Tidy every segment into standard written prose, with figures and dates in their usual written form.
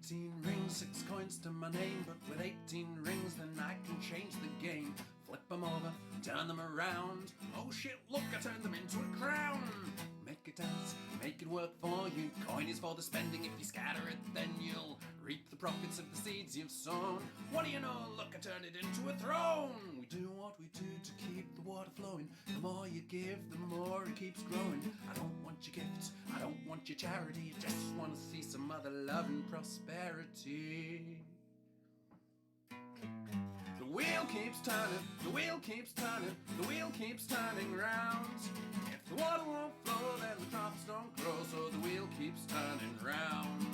18 rings, 6 coins to my name, but with 18 rings then I can change the game. Flip them over, turn them around. Oh shit, look, I turned them into a crown. Make it dance, make it work for you. Coin is for the spending, if you scatter it then you'll reap the profits of the seeds you've sown. What do you know, look, I turned it into a throne. We do what we do to keep the water flowing. The more you give, the more it keeps growing. I don't want your gifts, I don't want your charity. I just want to see some other love and prosperity. The wheel keeps turning, the wheel keeps turning, the wheel keeps turning round. If the water won't flow, then the crops don't grow, so the wheel keeps turning round.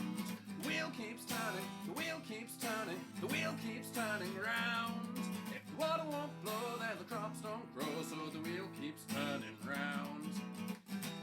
The wheel keeps turning, the wheel keeps turning, the wheel keeps turning round. If the water won't flow, then the crops don't grow, so the wheel keeps turning round.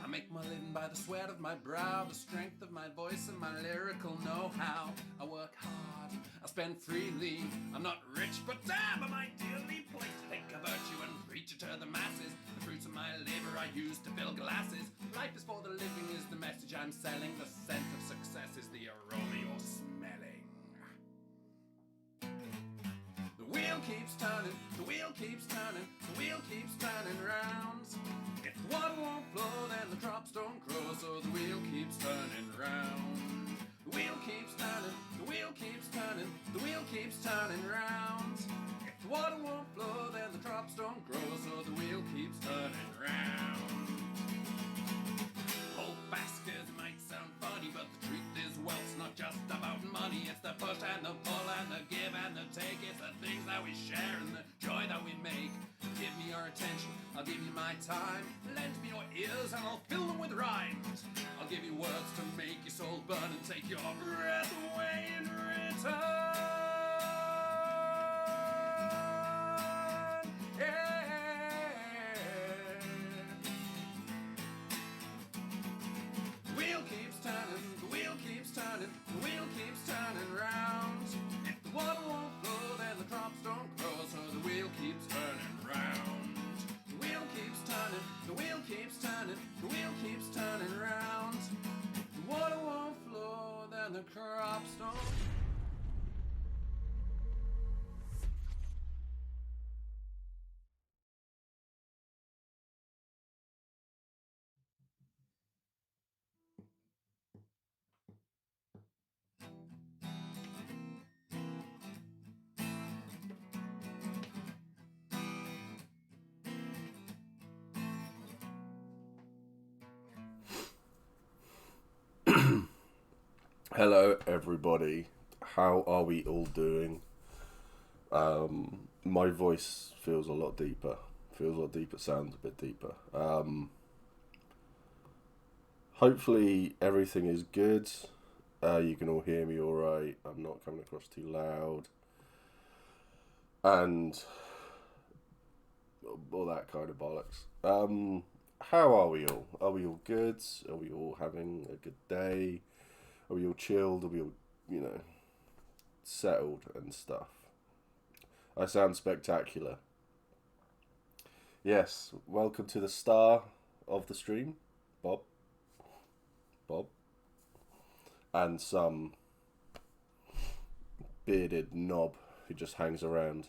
I make my living by the sweat of my brow, the strength of my voice and my lyrical know-how. I work hard, I spend freely. I'm not rich, but damn, am I dearly placed to think of virtue and preach it to the masses. The fruits of my labor I use to fill glasses. Life is for the living is the message I'm selling. The scent of success is the aroma you're smelling. The wheel keeps turning, the wheel keeps turning, the wheel keeps turning round. If the water won't flow, then the crops don't grow, so the wheel keeps turning round. The wheel keeps turning, the wheel keeps turning, the wheel keeps turning round. If the water won't flow, then the crops don't grow, so the wheel keeps turning round. Hold fast, 'cause it might sound funny, but the truth is wealth's not just about money. It's the push and the pull and the give and the take. It's the things that we share and the joy that we make. Give me your attention, I'll give you my time. Lend me your ears and I'll fill them with rhymes. I'll give you words to make your soul burn and take your breath away in return. Yeah. The wheel keeps turning, the wheel keeps turning, the wheel keeps turning round. If the water won't flow, then the crops don't grow, so the wheel keeps turning round. The wheel keeps turning, the wheel keeps turning, the wheel keeps turning round. If the water won't flow, then the crops don't. Hello everybody, how are we all doing? My voice feels a lot deeper, sounds a bit deeper. Hopefully everything is good, you can all hear me alright, I'm not coming across too loud, and all that kind of bollocks. How are we all? Are we all good? Are we all having a good day? Are we all chilled? Are we all, settled and stuff? I sound spectacular. Yes, welcome to the star of the stream, Bob. And some bearded knob who just hangs around.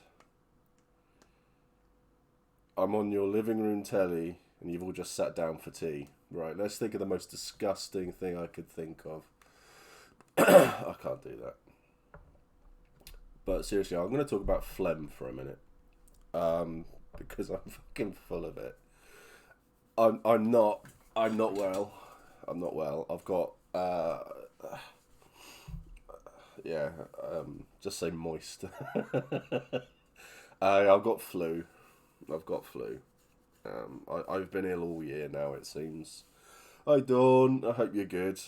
I'm on your living room telly and you've all just sat down for tea. Right, let's think of the most disgusting thing I could think of. I can't do that. But seriously, I'm going to talk about phlegm for a minute. Because I'm fucking full of it. I'm not well. I've got just say moist. I've got flu. I've been ill all year now, it seems. Hi Dawn, I hope you're good.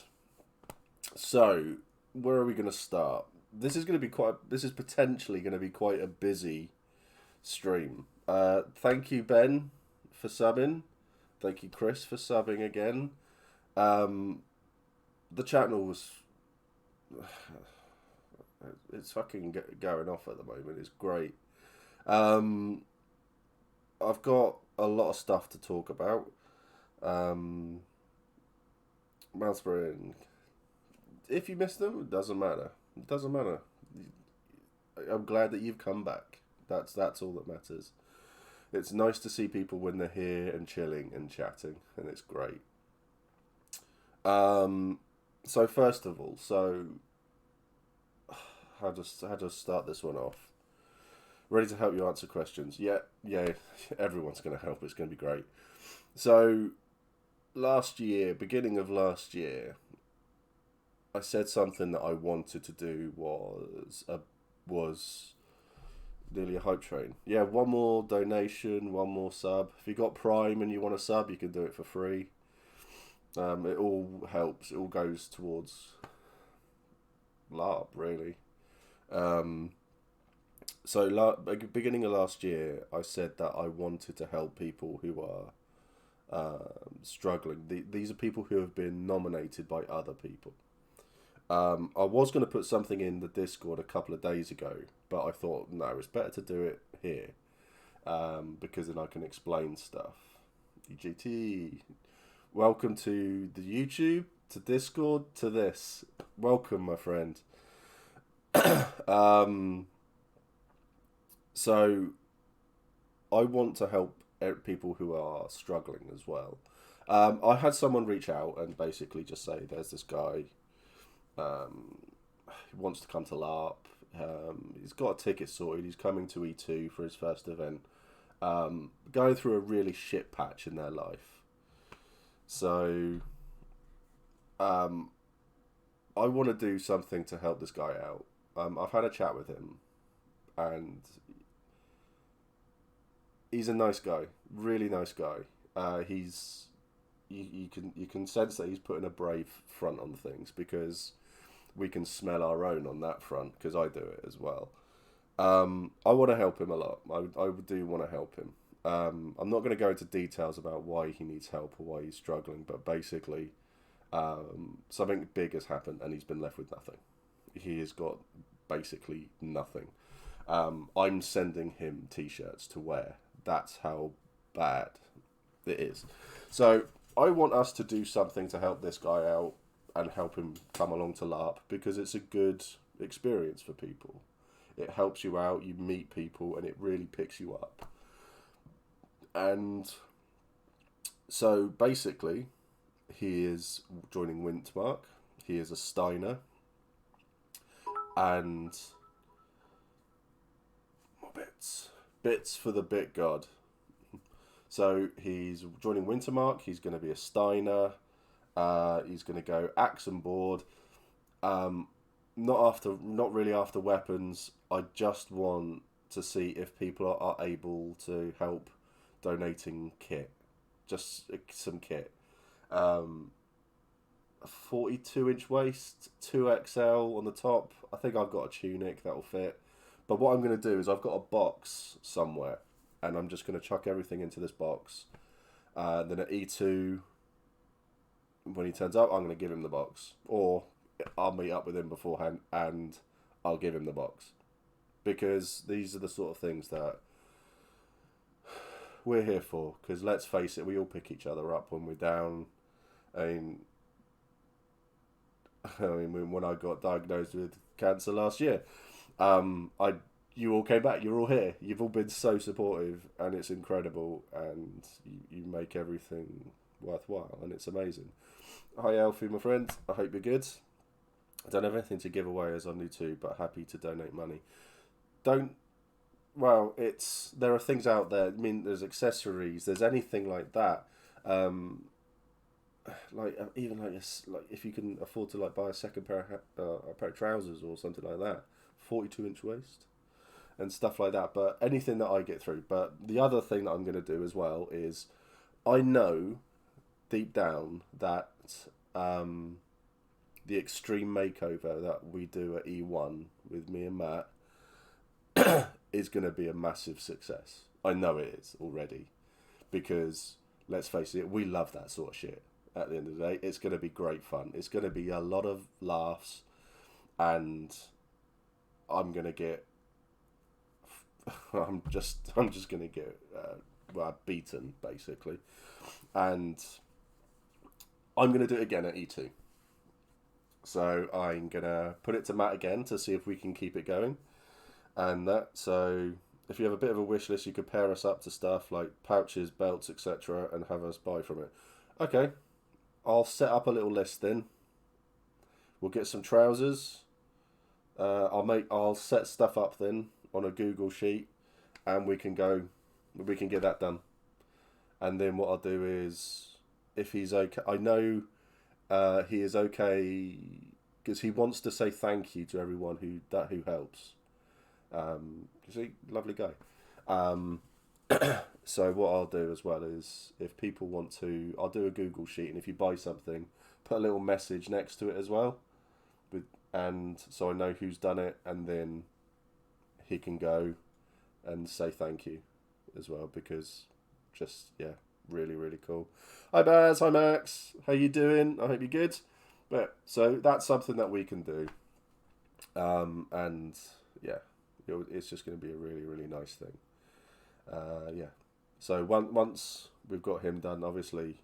So, where are we going to start? This is potentially going to be quite a busy stream. Thank you, Ben, for subbing. Thank you, Chris, for subbing again. The channel was... It's fucking going off at the moment. It's great. I've got a lot of stuff to talk about. Mouthspring. If you missed them, it doesn't matter. It doesn't matter. I'm glad that you've come back. That's all that matters. It's nice to see people when they're here and chilling and chatting, and it's great. So first of all, how to start this one off? Ready to help you answer questions? Yeah, everyone's going to help. It's going to be great. So, beginning of last year, I said something that I wanted to do was nearly a hype train. Yeah, one more donation, one more sub. If you got Prime and you want a sub, you can do it for free. It all helps. It all goes towards LARP, really. Beginning of last year, I said that I wanted to help people who are struggling. These are people who have been nominated by other people. I was going to put something in the Discord a couple of days ago, but I thought, no, it's better to do it here, because then I can explain stuff. EGT, welcome to the YouTube, to Discord, to this. Welcome, my friend. So, I want to help people who are struggling as well. I had someone reach out and basically just say, there's this guy, he wants to come to LARP. He's got a ticket sorted. He's coming to E2 for his first event. Going through a really shit patch in their life. So, I want to do something to help this guy out. I've had a chat with him, and he's a nice guy, really nice guy. You can sense that he's putting a brave front on things, because we can smell our own on that front, because I do it as well. I want to help him a lot. I do want to help him. I'm not going to go into details about why he needs help or why he's struggling, but basically, something big has happened and he's been left with nothing. He has got basically nothing. I'm sending him t-shirts to wear. That's how bad it is. So I want us to do something to help this guy out and help him come along to LARP, because it's a good experience for people. It helps you out, you meet people, and it really picks you up. And so basically, he is joining Wintmark. He is a Steiner. And more bits for the bit god. So he's joining Wintermark. He's going to be a Steiner. He's going to go axe and board. Not really after weapons. I just want to see if people are able to help donating kit, just some kit. 42-inch waist, 2XL on the top. I think I've got a tunic that'll fit. But what I'm going to do is I've got a box somewhere, and I'm just going to chuck everything into this box. Then at E2, when he turns up, I'm going to give him the box. Or I'll meet up with him beforehand and I'll give him the box. Because these are the sort of things that we're here for. Because let's face it, we all pick each other up when we're down. I mean, when I got diagnosed with cancer last year, you all came back. You're all here. You've all been so supportive, and it's incredible. And you make everything worthwhile, and it's amazing. Hi, Alfie, my friend. I hope you're good. I don't have anything to give away as I'm new too, but happy to donate money. There are things out there. I mean, there's accessories. There's anything like that. Like if you can afford to buy a second pair of trousers or something like that, 42-inch waist and stuff like that. But anything that I get through. But the other thing that I'm going to do as well is, I know deep down that the extreme makeover that we do at E1 with me and Matt is going to be a massive success. I know it is already, because let's face it, we love that sort of shit. At the end of the day, it's going to be great fun. It's going to be a lot of laughs, and I'm going to get I'm just going to get beaten, basically. And I'm going to do it again at E2. So I'm gonna put it to Matt again to see if we can keep it going, and that. So if you have a bit of a wish list, you could pair us up to stuff like pouches, belts, etc., and have us buy from it. Okay, I'll set up a little list then. We'll get some trousers. I'll set stuff up then on a Google sheet, and we can get that done. And then what I'll do is, if he's okay, I know he is okay because he wants to say thank you to everyone who helps. He's a lovely guy. So what I'll do as well is, if people want to, I'll do a Google sheet, and if you buy something, put a little message next to it as well, and so I know who's done it, and then he can go and say thank you as well, because just, yeah, really, really cool. Hi Baz, hi Max, how you doing? I hope you're good. But so that's something that we can do, and yeah, it's just going to be a really, really nice thing. Yeah. So once we've got him done, obviously,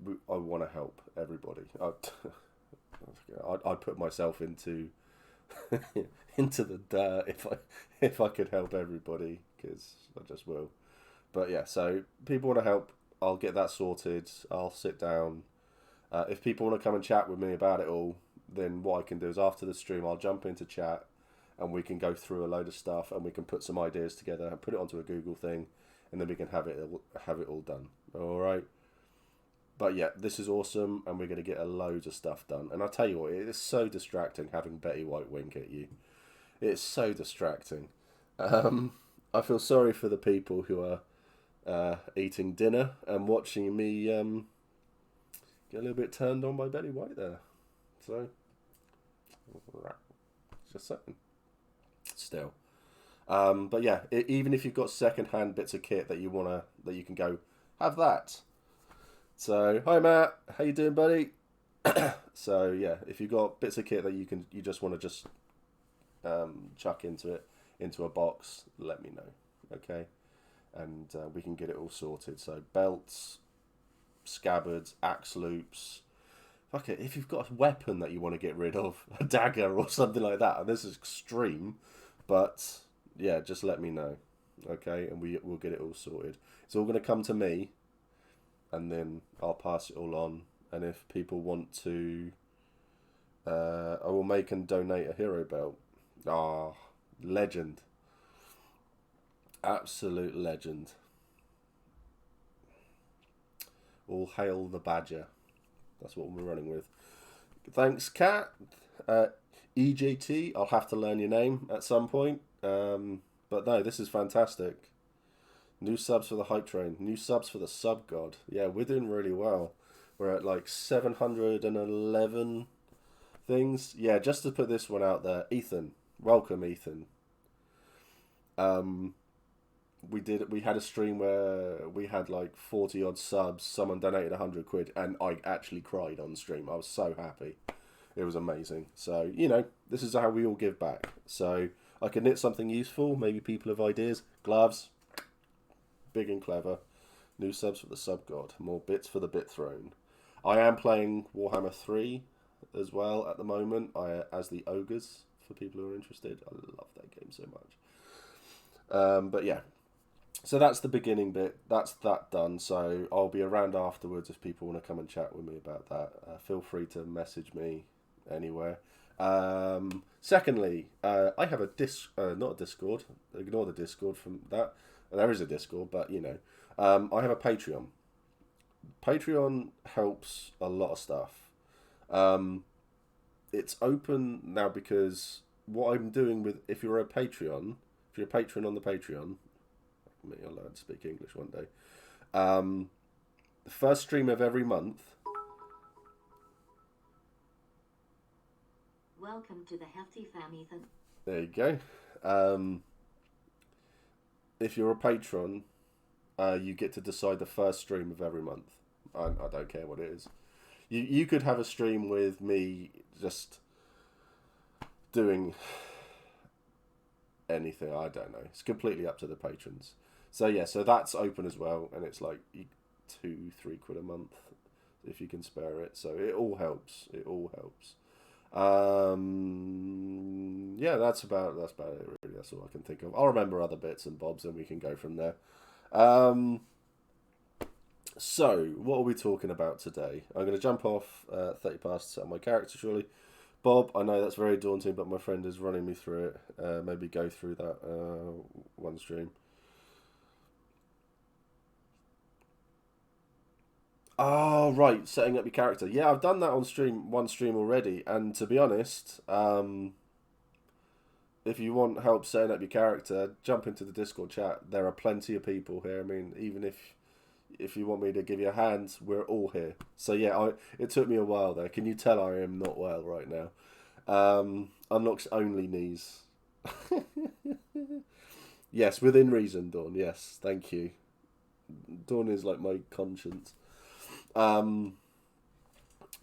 I want to help everybody. I'd put myself into into the dirt if I could help everybody, because I just will. But yeah, so people want to help, I'll get that sorted. I'll sit down. If people want to come and chat with me about it all, then what I can do is, after the stream, I'll jump into chat, and we can go through a load of stuff, and we can put some ideas together and put it onto a Google thing, and then we can have it all done. All right. But yeah, this is awesome, and we're going to get a load of stuff done. And I'll tell you what, it is so distracting having Betty White wink at you. It's so distracting. I feel sorry for the people who are eating dinner and watching me get a little bit turned on by Betty White there. So, just saying. Still. But yeah, even if you've got second-hand bits of kit that you can go, have that. So, hi Matt, how you doing, buddy? So yeah, if you've got bits of kit that you just want to chuck into a box, let me know, okay? And we can get it all sorted. So belts, scabbards, axe loops. Fuck it, if you've got a weapon that you want to get rid of, a dagger or something like that, and this is extreme, but yeah, just let me know, okay? And we'll get it all sorted. It's all going to come to me, and then I'll pass it all on. And if people want to, I will make and donate a hero belt. Legend. Absolute legend. All hail the badger. That's what we're running with. Thanks, Kat. EJT, I'll have to learn your name at some point. But no, this is fantastic. New subs for the hype train. New subs for the sub god. Yeah, we're doing really well. We're at like 711 things. Yeah, just to put this one out there, Ethan. Welcome, Ethan. We had a stream where we had like 40 odd subs. Someone donated 100 quid, and I actually cried on stream. I was so happy. It was amazing. So, this is how we all give back. So I can knit something useful. Maybe people have ideas. Gloves. Big and clever. New subs for the sub god. More bits for the bit throne. I am playing Warhammer 3 as well at the moment. As the ogres, for people who are interested. I love that game so much. But yeah. So that's the beginning bit. That's that done. So I'll be around afterwards if people want to come and chat with me about that. Feel free to message me anywhere. Secondly, I have not a Discord. Ignore the Discord from that. There is a Discord, but I have a Patreon. Patreon helps a lot of stuff. It's open now because what I'm doing with, if you're a patron on the Patreon, maybe I'll learn to speak English one day. The first stream of every month. Welcome to the hefty fam, Ethan. There you go. If you're a patron, you get to decide the first stream of every month. I don't care what it is. You could have a stream with me just doing anything. I don't know. It's completely up to the patrons. So yeah, so that's open as well, and it's like 2-3 quid a month. if you can spare it. So it all helps. It all helps. Yeah, that's about it. Really, that's all I can think of. I'll remember other bits and bobs, and we can go from there. So what are we talking about today? I'm going to jump off 30 past to set up my character, surely. Bob, I know that's very daunting, but my friend is running me through it. Maybe go through that one stream. Oh, right, setting up your character. Yeah, I've done that on one stream already, and to be honest, if you want help setting up your character, jump into the Discord chat. There are plenty of people here. I mean, even if you want me to give you a hand, we're all here. So yeah, it took me a while there. Can you tell I am not well right now? Unlocks only knees. Yes, within reason, Dawn. Yes, thank you. Dawn is like my conscience.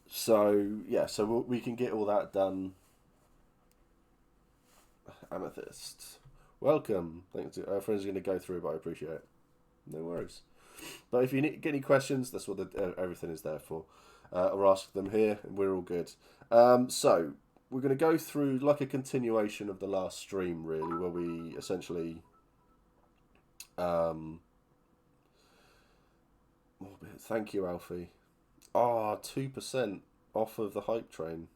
So yeah, so we can get all that done. Amethyst, welcome. Thanks. Our friends are going to go through, but I appreciate it. No worries. But if you get any questions, that's what everything is there for. Or ask them here, and we're all good. So we're going to go through like a continuation of the last stream, really, where we essentially thank you, Alfie. 2% off of the hype train.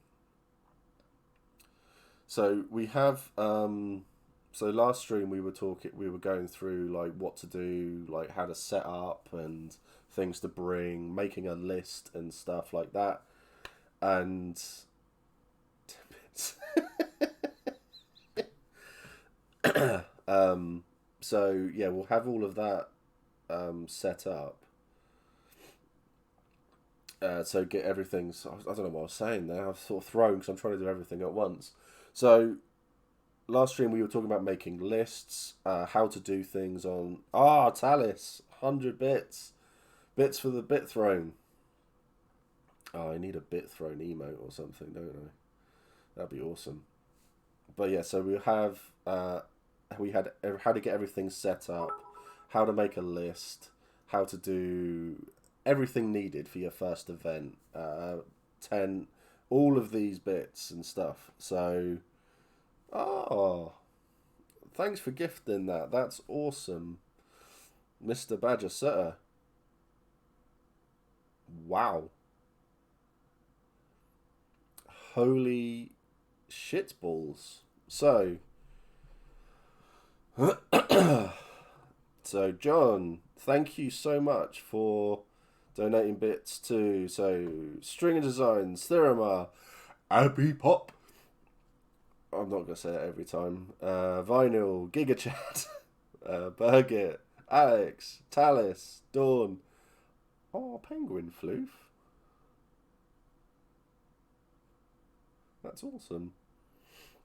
So we have so last stream we were going through like what to do, like how to set up and things to bring, making a list and stuff like that. And so yeah, we'll have all of that set up. So get everything. So I don't know what I was saying there. I've sort of thrown because I'm trying to do everything at once. So last stream we were talking about making lists, how to do things on Talis, 100 bits for the bit throne. I need a bit throne emote or something, don't I? That'd be awesome. But yeah, so we had how to get everything set up, how to make a list, how to do everything needed for your first event, tent, all of these bits and stuff. So, thanks for gifting that. That's awesome, Mr. Badger Sutter. Wow. Holy shitballs. So, so John, thank you so much for donating bits to Stringer Designs, Thirama, Abby Pop. I'm not gonna say that every time. Vinyl, Gigachat, Birgit, Alex, Talis, Dawn. Penguin Floof. That's awesome.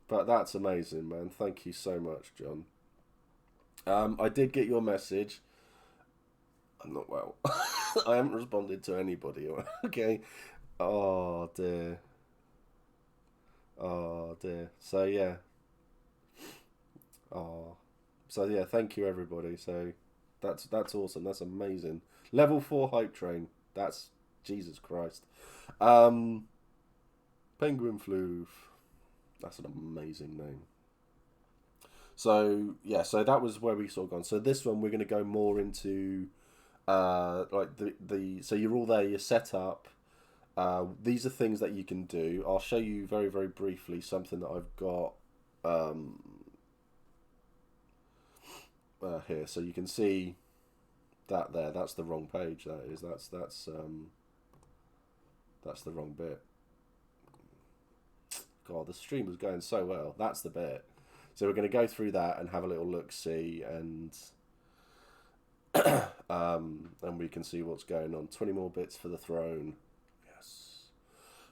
But that's amazing, man. Thank you so much, John. I did get your message. I'm not well. I haven't responded to anybody. Okay. Oh dear. So yeah. So yeah. Thank you, everybody. So that's awesome. That's amazing. Level 4 hype train. That's Jesus Christ. Penguin Floof. That's an amazing name. So yeah. So that was where we sort of gone. So this one we're going to go more into. Like so you're all there, you're set up. These are things that you can do. I'll show you very, very briefly something that I've got here. So you can see that there. That's the wrong page. That is. That's the wrong bit. God, the stream was going so well. That's the bit. So we're going to go through that and have a little look, see, and we can see what's going on. 20 more bits for the throne. Yes.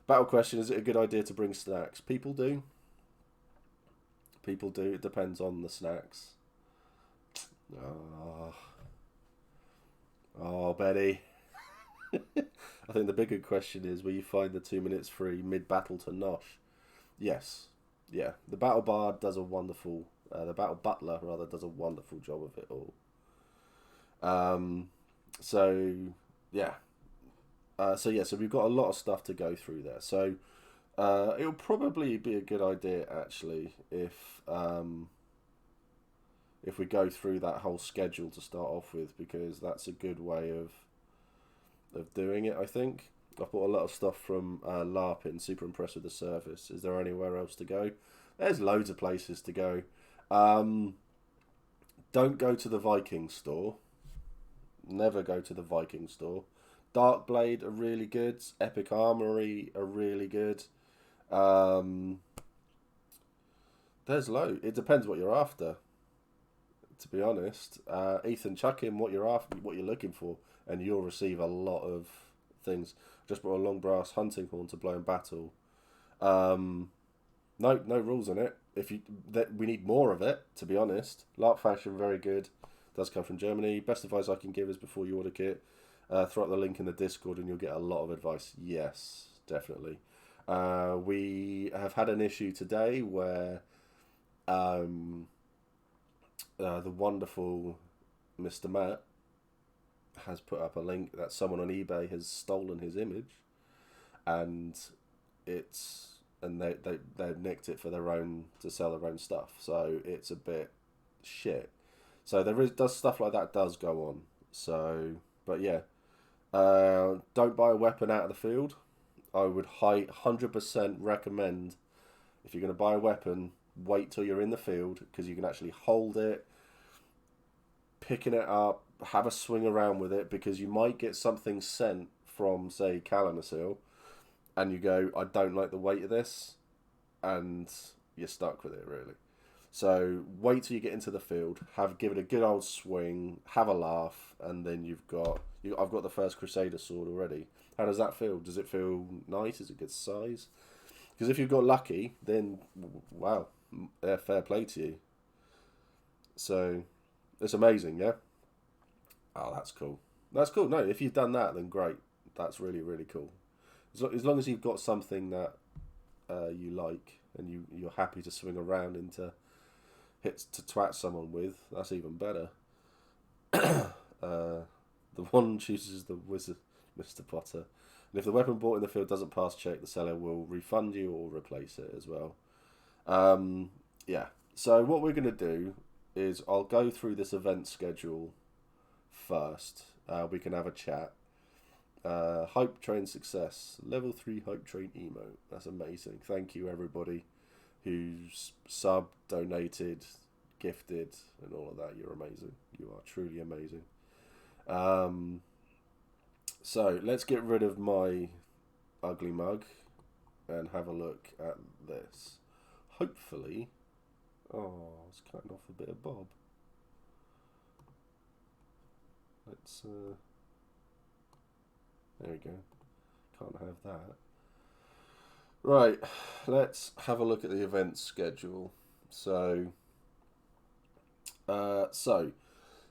Battle question: is it a good idea to bring snacks? People do. People do. It depends on the snacks. Oh, Betty. I think the bigger question is: will you find the 2 minutes free mid-battle to Nosh? Yes. Yeah. The battle bard does a wonderful. The battle butler rather does a wonderful job of it all. So yeah, So we've got a lot of stuff to go through there. So it'll probably be a good idea actually if we go through that whole schedule to start off with, because that's a good way of doing it. I think I've bought a lot of stuff from LARP and super impressed with the service. Is there anywhere else to go? There's loads of places to go. Don't go to the Viking store. Never go to the Viking store. Darkblade are really good. Epic Armory are really good. There's loads. It depends what you're after. To be honest, Ethan, chuck in what you're after, what you're looking for, and you'll receive a lot of things. Just brought a long brass hunting horn to blow in battle. No rules in it. We need more of it. To be honest, LARP fashion very good. Does come from Germany. Best advice I can give is before you order kit, throw out the link in the Discord and you'll get a lot of advice. Yes, definitely. We have had an issue today where the wonderful Mr. Matt has put up a link that someone on eBay has stolen his image, and they've nicked it for their own, to sell their own stuff. So it's a bit shit. So does stuff like that does go on. So, but yeah, don't buy a weapon out of the field. I would 100% recommend, if you're going to buy a weapon, wait till you're in the field, because you can actually hold it, picking it up, have a swing around with it, because you might get something sent from, say, Kalamazoo, and you go, I don't like the weight of this, and you're stuck with it, really. So wait till you get into the field, give it a good old swing, have a laugh, and then I've got the first Crusader sword already. How does that feel? Does it feel nice? Is it good size? Because if you've got lucky, then wow, fair play to you. So it's amazing, yeah? Oh, that's cool. That's cool. No, if you've done that, then great. That's really, really cool. As long as you've got something that you like and you're happy to swing around into hits to twat someone with, that's even better. The one chooses the wizard, Mr. Potter. And if the weapon bought in the field doesn't pass check, the seller will refund you or replace it as well. Yeah. So what we're going to do is I'll go through this event schedule first. We can have a chat. Hype Train success. Level 3 Hype Train emote. That's amazing. Thank you everybody who's subbed, donated, gifted, and all of that. You're amazing. You are truly amazing. So let's get rid of my ugly mug and have a look at this. Hopefully, it's cutting off a bit of bob. Let's there we go. Can't have that. Right, let's have a look at the event schedule. So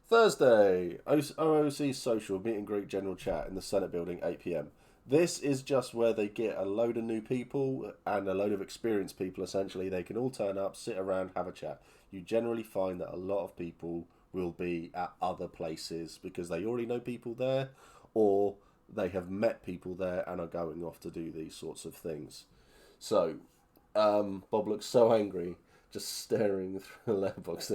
Thursday, OOC Social Meet and Greet General Chat in the Senate Building, 8 PM. This is just where they get a load of new people and a load of experienced people, essentially. They can all turn up, sit around, have a chat. You generally find that a lot of people will be at other places because they already know people there, or they have met people there and are going off to do these sorts of things. So, Bob looks so angry, just staring through the letterbox.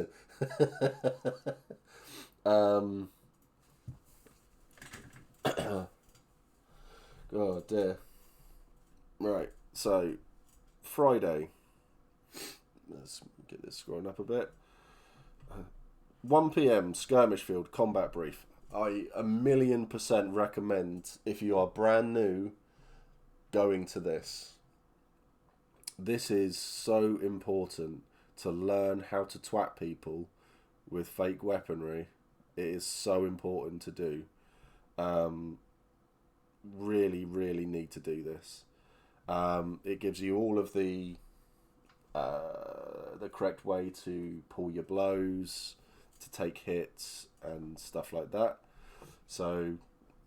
Oh dear. Right, so Friday. Let's get this scrolling up a bit. 1 PM, Skirmish Field, combat brief. I 1,000,000% recommend, if you are brand new, going to this. This is so important to learn how to twat people with fake weaponry. It is so important to do. Really, really need to do this. It gives you all of the correct way to pull your blows, to take hits and stuff like that. So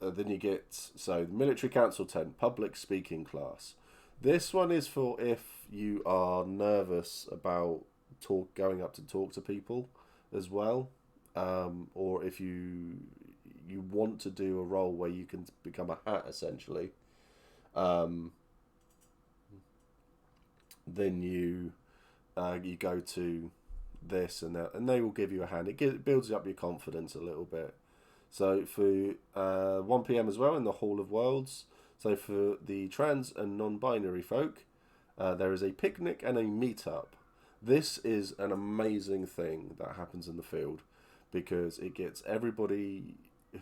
then you get the Military Council 10 public speaking class. This one is for if you are nervous about going up to talk to people as well, or if you you want to do a role where you can become a hat essentially, then you go to this, and they will give you a hand. It builds up your confidence a little bit. So for 1 p.m. as well in the Hall of Worlds. So for the trans and non-binary folk, there is a picnic and a meetup. This is an amazing thing that happens in the field, because it gets everybody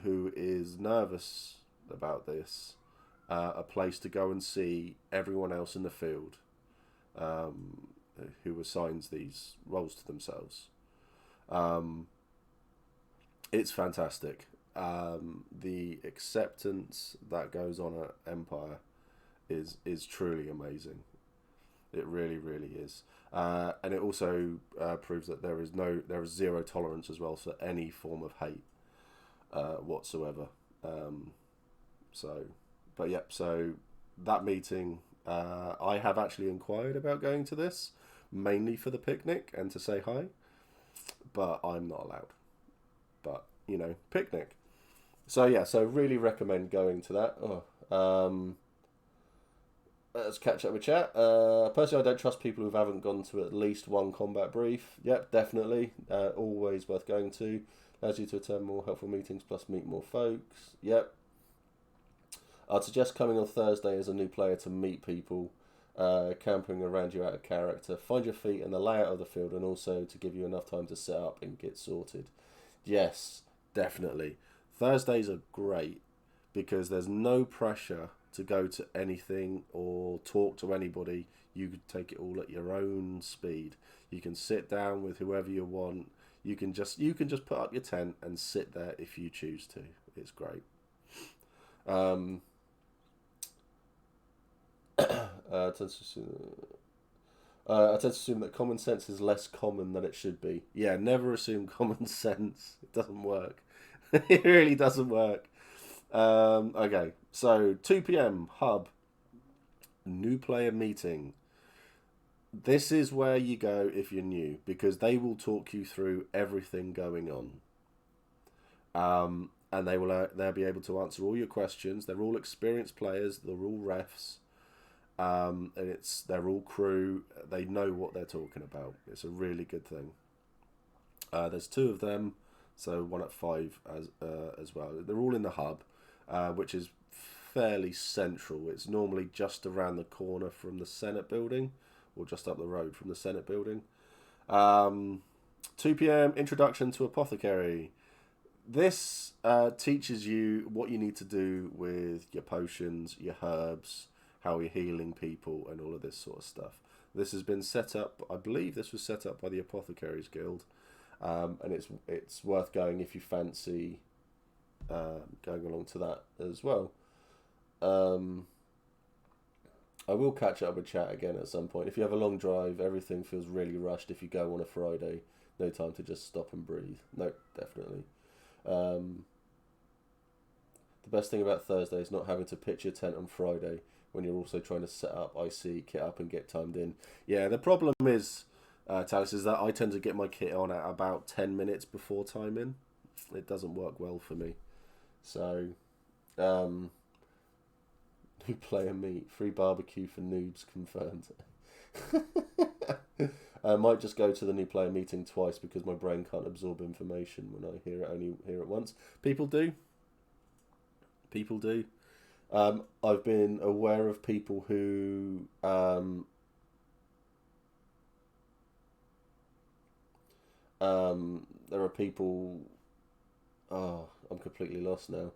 who is nervous about this a place to go and see everyone else in the field who assigns these roles to themselves. It's fantastic. The acceptance that goes on at Empire is truly amazing. It really, really is. And it also proves that there is zero tolerance as well for any form of hate whatsoever. So that meeting, I have actually inquired about going to this, mainly for the picnic and to say hi, but I'm not allowed. But, picnic. So really recommend going to that. Let's catch up with chat. Personally, I don't trust people who haven't gone to at least one combat brief. Yep, definitely. Always worth going to. Allows you to attend more helpful meetings, plus meet more folks. Yep. I'd suggest coming on Thursday as a new player to meet people, camping around you out of character, find your feet in the layout of the field, and also to give you enough time to set up and get sorted. Yes, definitely. Thursdays are great because there's no pressure to go to anything or talk to anybody. You could take it all at your own speed. You can sit down with whoever you want. You can just put up your tent and sit there if you choose to. It's great. I tend to assume that common sense is less common than it should be. Yeah, never assume common sense. It doesn't work. It really doesn't work. Okay, so 2 p.m. Hub. New player meeting. This is where you go if you're new, because they will talk you through everything going on. And they'll be able to answer all your questions. They're all experienced players. They're all refs. And they're all crew. They know what they're talking about. It's a really good thing. There's 2 of them, so 1 at 5 as well. They're all in the hub, which is fairly central. It's normally just around the corner from the Senate building, or just up the road from the Senate building. 2 p.m. Introduction to Apothecary. This teaches you what you need to do with your potions, your herbs, how you're healing people, and all of this sort of stuff. This has been set up, I believe this was set up by the Apothecaries Guild, and it's worth going if you fancy going along to that as well. I will catch up with chat again at some point. If you have a long drive, everything feels really rushed. If you go on a Friday, no time to just stop and breathe. No, definitely. The best thing about Thursday is not having to pitch your tent on Friday when you're also trying to set up, IC, kit up, and get timed in. Yeah, the problem is, Talis, is that I tend to get my kit on at about 10 minutes before time in. It doesn't work well for me. So, new player meet, free barbecue for noobs confirmed. I might just go to the new player meeting twice because my brain can't absorb information when I only hear it once. People do. I've been aware of people who there are people. Oh, I'm completely lost now.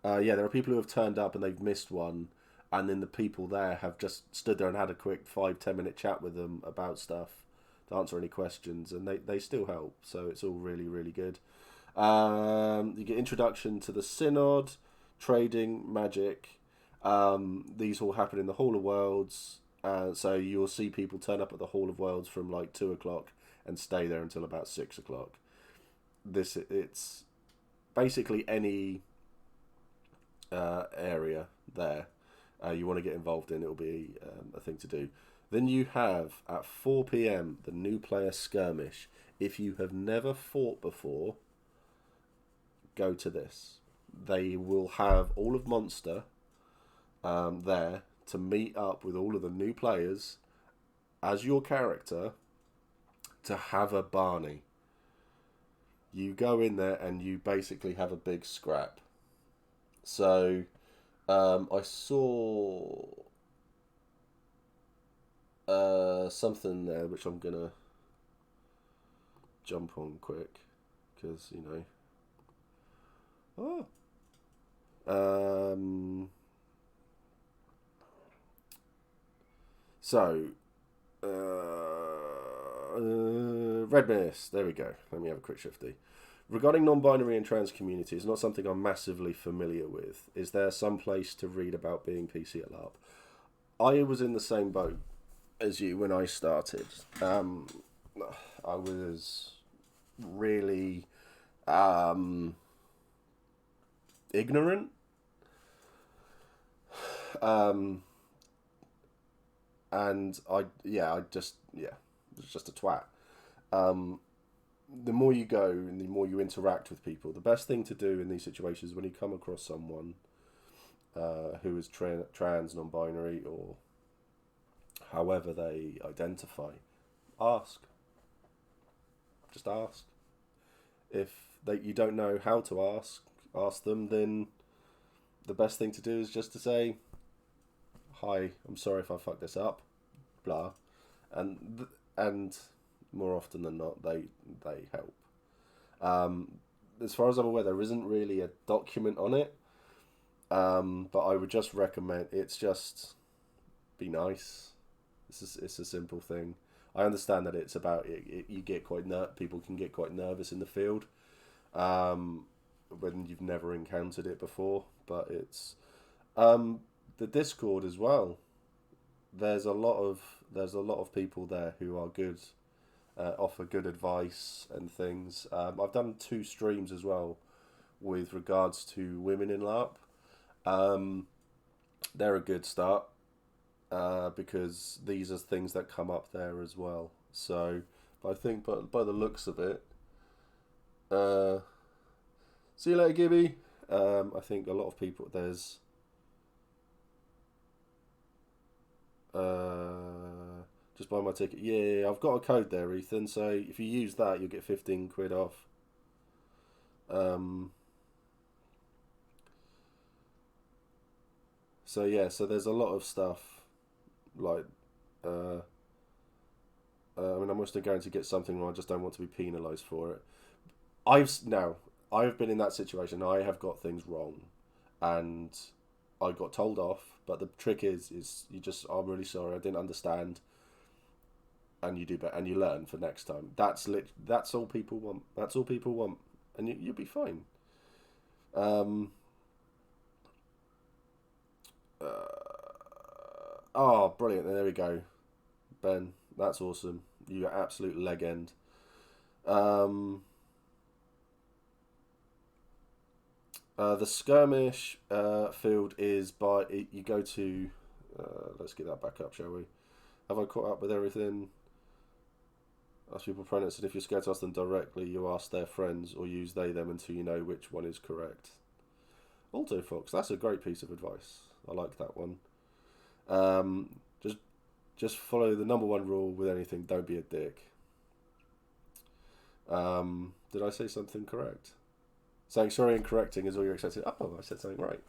There are people who have turned up and they've missed one, and then the people there have just stood there and had a quick 5-10 minute chat with them about stuff to answer any questions, and they still help. So it's all really, really good. You get introduction to the Synod, trading, magic. These all happen in the Hall of Worlds. So you'll see people turn up at the Hall of Worlds from like 2 o'clock and stay there until about 6 o'clock. It's basically any area there you want to get involved in, it'll be a thing to do. Then you have at 4 p.m. the new player Skirmish. If you have never fought before, go to this. they will have all of Monster there to meet up with all of the new players as your character to have a Barney. You go in there and you basically have a big scrap. So I saw something there which I'm gonna jump on quick because so Red Mist, there we go. Let me have a quick shifty. Regarding non-binary and trans communities, not something I'm massively familiar with. Is there some place to read about being PC at LARP? I was in the same boat as you when I started. I was really ignorant. And I was just a twat. The more you go and the more you interact with people, the best thing to do in these situations when you come across someone who is trans, non-binary, or however they identify, ask. Just ask. If you don't know how to ask them, then the best thing to do is just to say, "Hi, I'm sorry if I fucked this up," blah, and more often than not, they help. As far as I'm aware, there isn't really a document on it, but I would just recommend it's just be nice. It's a simple thing. I understand that it's about you get people can get quite nervous in the field when you've never encountered it before, but it's the Discord as well. There's a lot of people there who are good. Offer good advice and things. I've done 2 streams as well with regards to women in LARP. They're a good start because these are things that come up there as well. So I think by the looks of it, see you later, Gibby. I think a lot of people there's just buy my ticket. Yeah, I've got a code there, Ethan. So if you use that, you'll get 15 quid off. So yeah, so there's a lot of stuff like. I mean, I'm just going to get something where I just don't want to be penalised for it. I've been in that situation. I have got things wrong, and I got told off. But the trick is you just, I'm really sorry, I didn't understand. And you do better, and you learn for next time. That's all people want. That's all people want, and you'll be fine. Oh, brilliant! There we go, Ben. That's awesome. You're an absolute legend. The Skirmish field is by you go to. Let's get that back up, shall we? Have I caught up with everything? Ask people pronouns, and if you're scared to ask them directly, you ask their friends or use they them until you know which one is correct. Alto Fox, that's a great piece of advice. I like that one. Just follow the number 1 rule with anything. Don't be a dick. Did I say something correct? Saying sorry and correcting is all you're expected. Oh, I said something right.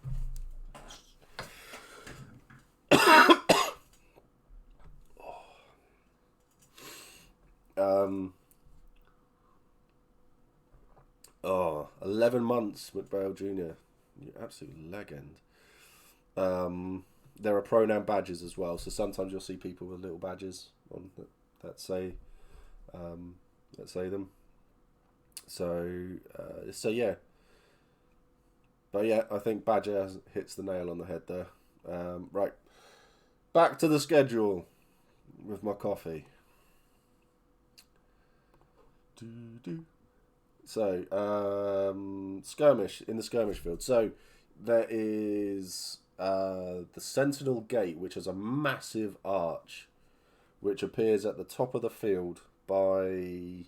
Oh, 11 months, McBale Jr. You're absolute legend. There are pronoun badges as well, so sometimes you'll see people with little badges on that say them. So yeah. But yeah, I think Badger hits the nail on the head there. Right, back to the schedule with my coffee. So, Skirmish, in the Skirmish field. So, there is the Sentinel Gate, which is a massive arch, which appears at the top of the field by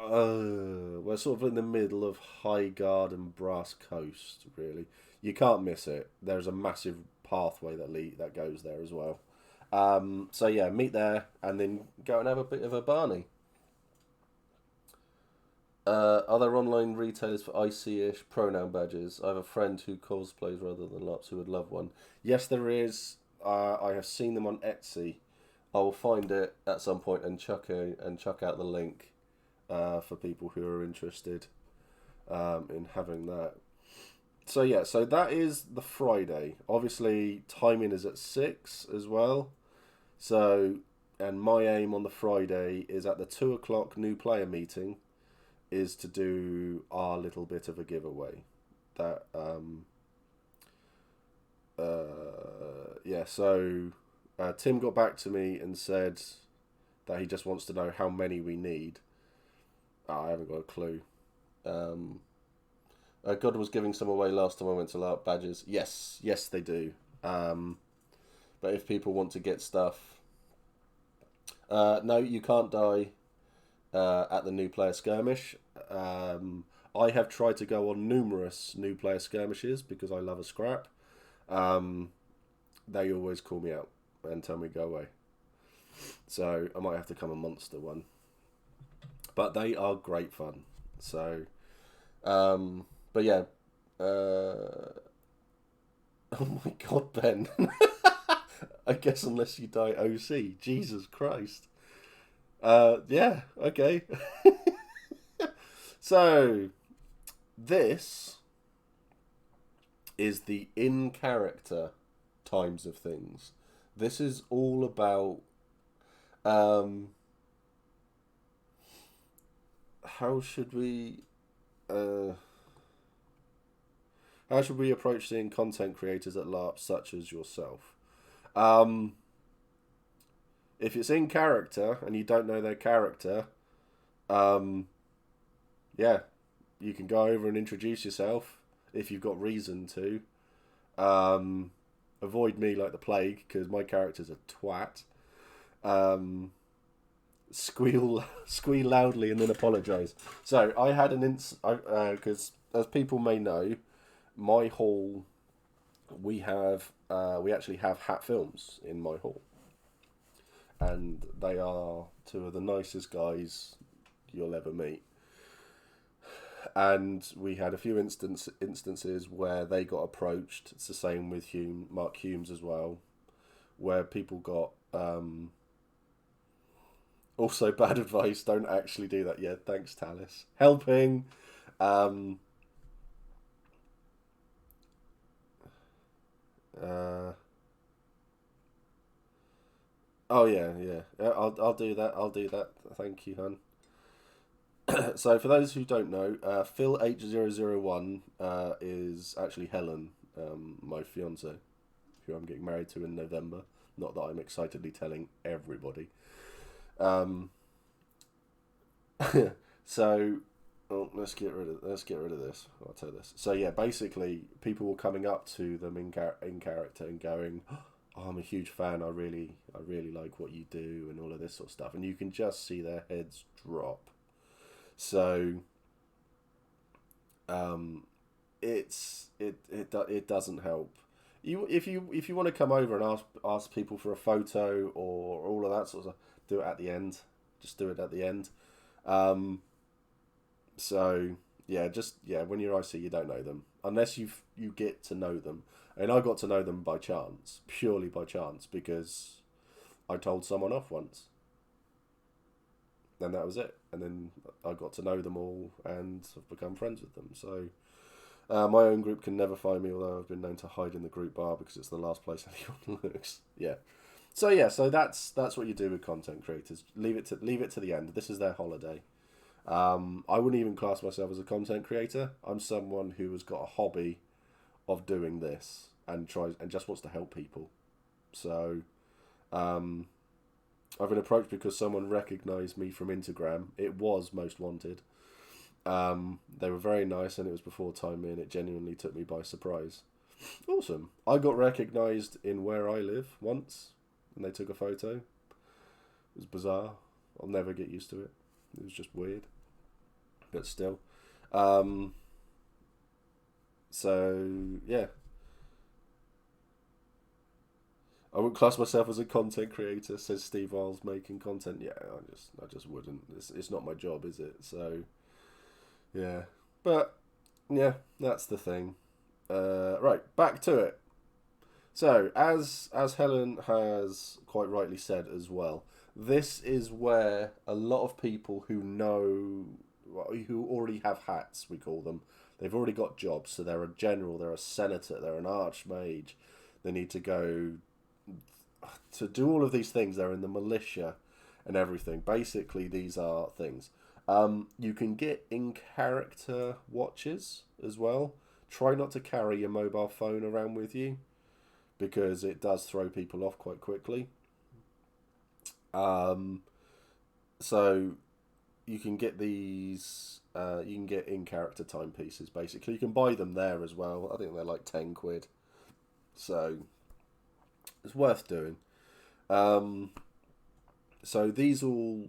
We're sort of in the middle of Highguard and Brass Coast, really. You can't miss it. There's a massive pathway that goes there as well. So yeah, meet there and then go and have a bit of a Barney. Are there online retailers for IC-ish pronoun badges? I have a friend who cosplays rather than LARPs who would love one. Yes, there is. I have seen them on Etsy. I will find it at some point and chuck out the link for people who are interested in having that. So yeah, so that is the Friday. Obviously, timing is at 6 as well. So, and my aim on the Friday is at the 2 o'clock new player meeting is to do our little bit of a giveaway. That so Tim got back to me and said that he just wants to know how many we need. I haven't got a clue. God was giving some away last time I went to LARP badges. Yes, they do. But if people want to get stuff, no, you can't die at the new player skirmish. I have tried to go on numerous new player skirmishes because I love a scrap. They always call me out and tell me go away. So I might have to come a monster one. But they are great fun. So, but yeah. Oh my God, Ben. I guess unless you die OC. Jesus Christ. Yeah, okay. So, this is the in-character times of things. This is all about how should we approach seeing content creators at LARP such as yourself? If it's in character and you don't know their character, yeah, you can go over and introduce yourself if you've got reason to. Avoid me like the plague because my character's a twat. Squeal loudly and then apologise. So I had because as people may know, my hall we actually have Hat Films in my hall, and they are two of the nicest guys you'll ever meet. And we had a few instances where they got approached. It's the same with Mark Humes as well, where people got also bad advice. Don't actually do that. Yeah, thanks, Talis. Helping. Oh yeah. I'll do that. Thank you, hun. So for those who don't know, Phil H001 is actually Helen, my fiance, who I'm getting married to in November. Not that I'm excitedly telling everybody. So let's get rid of this. I'll tell you this. So yeah, basically, people were coming up to them in character and going, "Oh, I'm a huge fan. I really like what you do," and all of this sort of stuff. And you can just see their heads drop. So, it doesn't help. If you want to come over and ask people for a photo or all of that sort of stuff, do it at the end. Just do it at the end. So yeah, when you're IC, you don't know them unless you get to know them. And I got to know them by chance, purely by chance, because I told someone off once. And that was it. And then I got to know them all and have become friends with them. So my own group can never find me, although I've been known to hide in the group bar because it's the last place anyone looks. Yeah. So that's what you do with content creators. Leave it to the end. This is their holiday. I wouldn't even class myself as a content creator. I'm someone who has got a hobby of doing this and just wants to help people. So I've been approached because someone recognised me from Instagram. It was Most Wanted. They were very nice, and it was before time in. It genuinely took me by surprise. Awesome. I got recognised in where I live once, and they took a photo. It was bizarre. I'll never get used to it. It was just weird. but still. So yeah, I wouldn't class myself as a content creator, says Steve Wiles, making content. Yeah, I just wouldn't. It's not my job, is it? So yeah, but yeah, that's the thing. Right, back to it. So as Helen has quite rightly said as well, this is where a lot of people who already have hats, we call them, they've already got jobs. So they're a general, they're a senator, they're an archmage. They need to go to do all of these things. They're in the militia and everything. Basically, these are things. You can get in-character watches as well. Try not to carry your mobile phone around with you, because it does throw people off quite quickly. So you can get these, you can get in-character timepieces, basically. You can buy them there as well. I think they're like 10 quid. So it's worth doing. So these all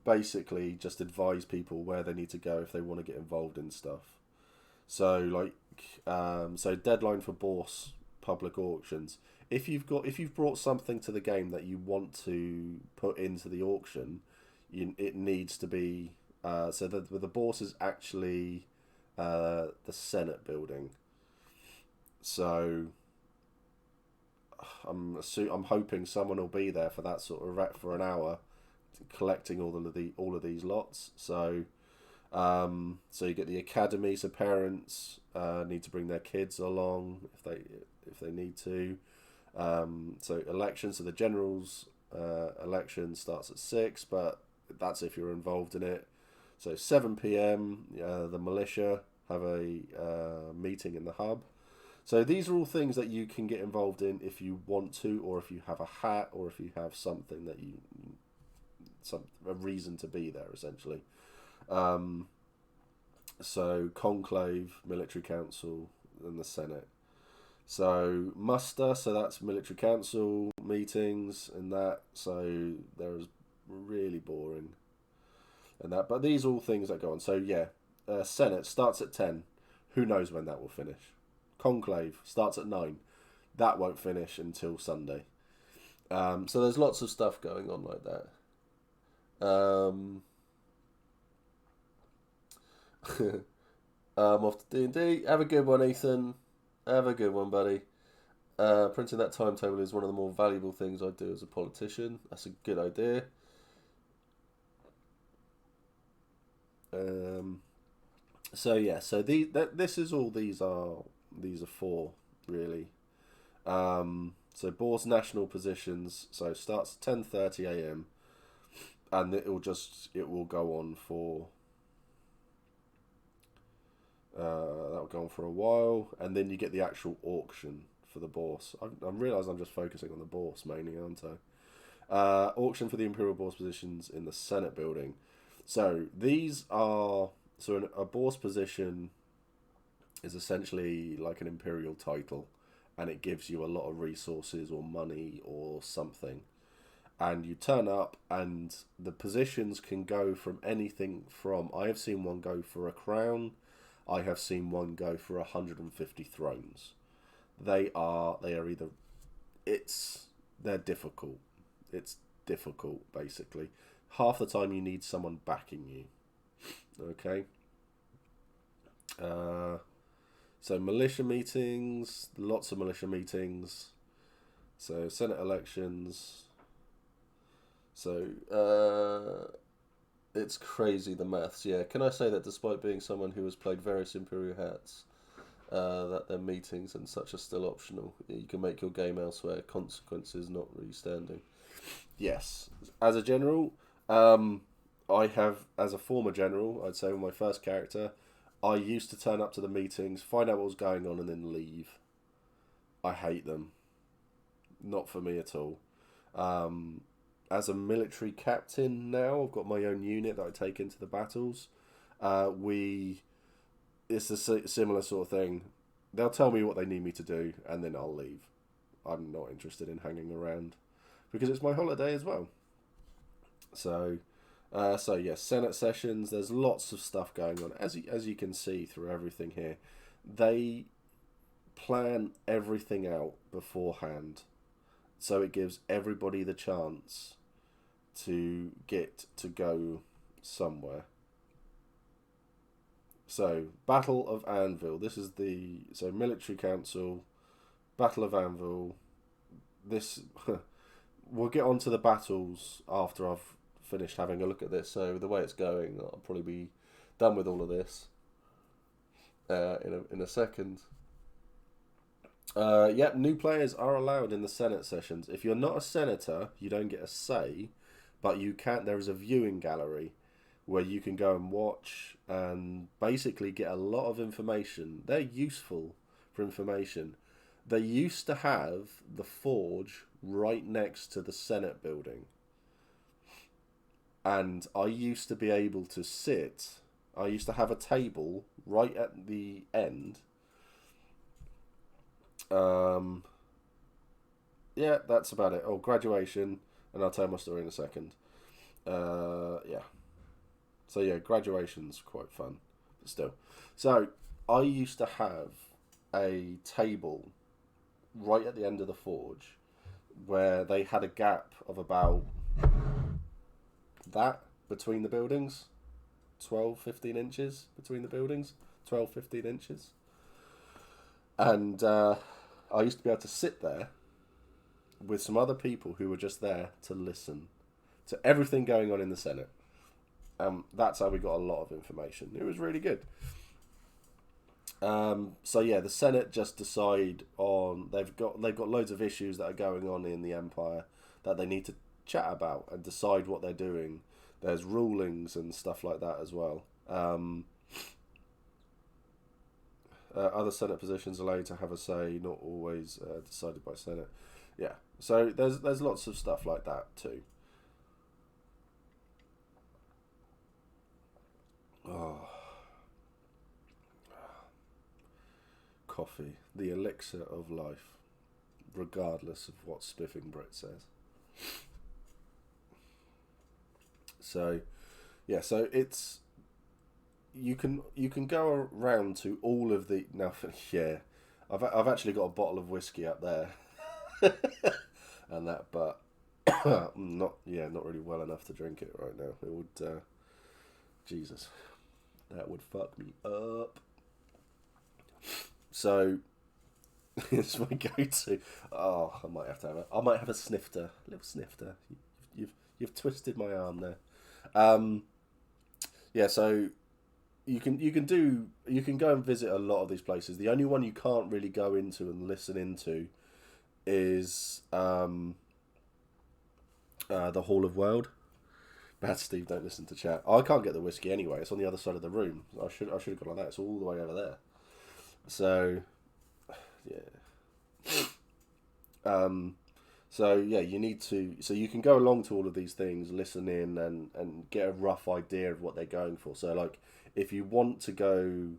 basically just advise people where they need to go if they want to get involved in stuff. So like, so deadline for Bourse public auctions. If you've brought something to the game that you want to put into the auction, it needs to be so the Bourse is actually the Senate building. So I'm hoping someone will be there for that sort of for an hour, collecting all of these lots. So so you get the academy. So parents need to bring their kids along if they need to. So elections. So the general's election starts at 6, but that's if you're involved in it. So 7 p.m. The militia have a meeting in the hub. So these are all things that you can get involved in if you want to, or if you have a hat, or if you have something that a reason to be there, essentially. So conclave, military council, and the Senate. So muster, so that's military council meetings and that. So there's really boring and that. But these are all things that go on. So yeah, Senate starts at 10. Who knows when that will finish? Conclave starts at 9. That won't finish until Sunday. So there's lots of stuff going on like that. Off to D&D. Have a good one, Ethan. Have a good one, buddy. Printing that timetable is one of the more valuable things I do as a politician. That's a good idea. So yeah, so this is all these are for, really. So Boar's national positions, so starts at 10:30 a.m. and it will go on for that'll go on for a while, and then you get the actual auction for the Bourse. I realise I'm just focusing on the Bourse mainly, aren't I? Auction for the Imperial Bourse positions in the Senate building. So these are a Bourse position is essentially like an imperial title, and it gives you a lot of resources or money or something. And you turn up, and the positions can go from anything from, I have seen one go for a crown, I have seen one go for 150 thrones. They are either, they're difficult. It's difficult, basically. Half the time you need someone backing you. Okay. So militia meetings, lots of militia meetings. So Senate elections. So it's crazy, the maths. Yeah, can I say that despite being someone who has played various Imperial hats, that their meetings and such are still optional. You can make your game elsewhere. Consequences not really standing. Yes, as a general, I have, as a former general, I'd say with my first character, I used to turn up to the meetings, find out what was going on, and then leave. I hate them. Not for me at all. As a military captain now, I've got my own unit that I take into the battles. It's a similar sort of thing. They'll tell me what they need me to do, and then I'll leave. I'm not interested in hanging around, because it's my holiday as well. So, So yeah, Senate sessions. There's lots of stuff going on, as you can see through everything here. They plan everything out beforehand, so it gives everybody the chance to get to go somewhere. So, Battle of Anvil. This is so Military Council, Battle of Anvil. This we'll get onto the battles after I've finished having a look at this. So the way it's going, I'll probably be done with all of this in a second. Yep, new players are allowed in the Senate sessions. If you're not a senator, you don't get a say, but you can. There is a viewing gallery where you can go and watch and basically get a lot of information. They're useful for information. They used to have the forge right next to the Senate building. And I used to be able to sit. I used to have a table right at the end. Yeah, that's about it. Oh, graduation. And I'll tell my story in a second. Yeah. So yeah, graduation's quite fun, but still. So I used to have a table right at the end of the forge where they had a gap of about that between the buildings, 12-15 inches between the buildings, 12-15 inches. And I used to be able to sit there with some other people who were just there to listen to everything going on in the Senate. That's how we got a lot of information. It was really good. So yeah, the Senate just decide on they've got loads of issues that are going on in the Empire that they need to chat about and decide what they're doing. There's rulings and stuff like that as well. Other Senate positions allowed to have a say, not always decided by Senate. Yeah, so there's lots of stuff like that too. Oh, coffee, the elixir of life, regardless of what Spiffing Brit says. So, yeah, so it's you can go around to all of the now. Yeah, I've actually got a bottle of whiskey up there, and that, but not really well enough to drink it right now. It would, Jesus, that would fuck me up. So it's my go-to. Oh, I might have to have I might have a snifter, a little snifter. You've twisted my arm there. Yeah, so you can go and visit a lot of these places. The only one you can't really go into and listen into is the Hall of World. Bad Steve, don't listen to chat. I can't get the whiskey anyway. It's on the other side of the room. I should have gone on that. It's all the way over there. So yeah. So yeah, you need to. So you can go along to all of these things, listen in, and get a rough idea of what they're going for. So like, if you want to go,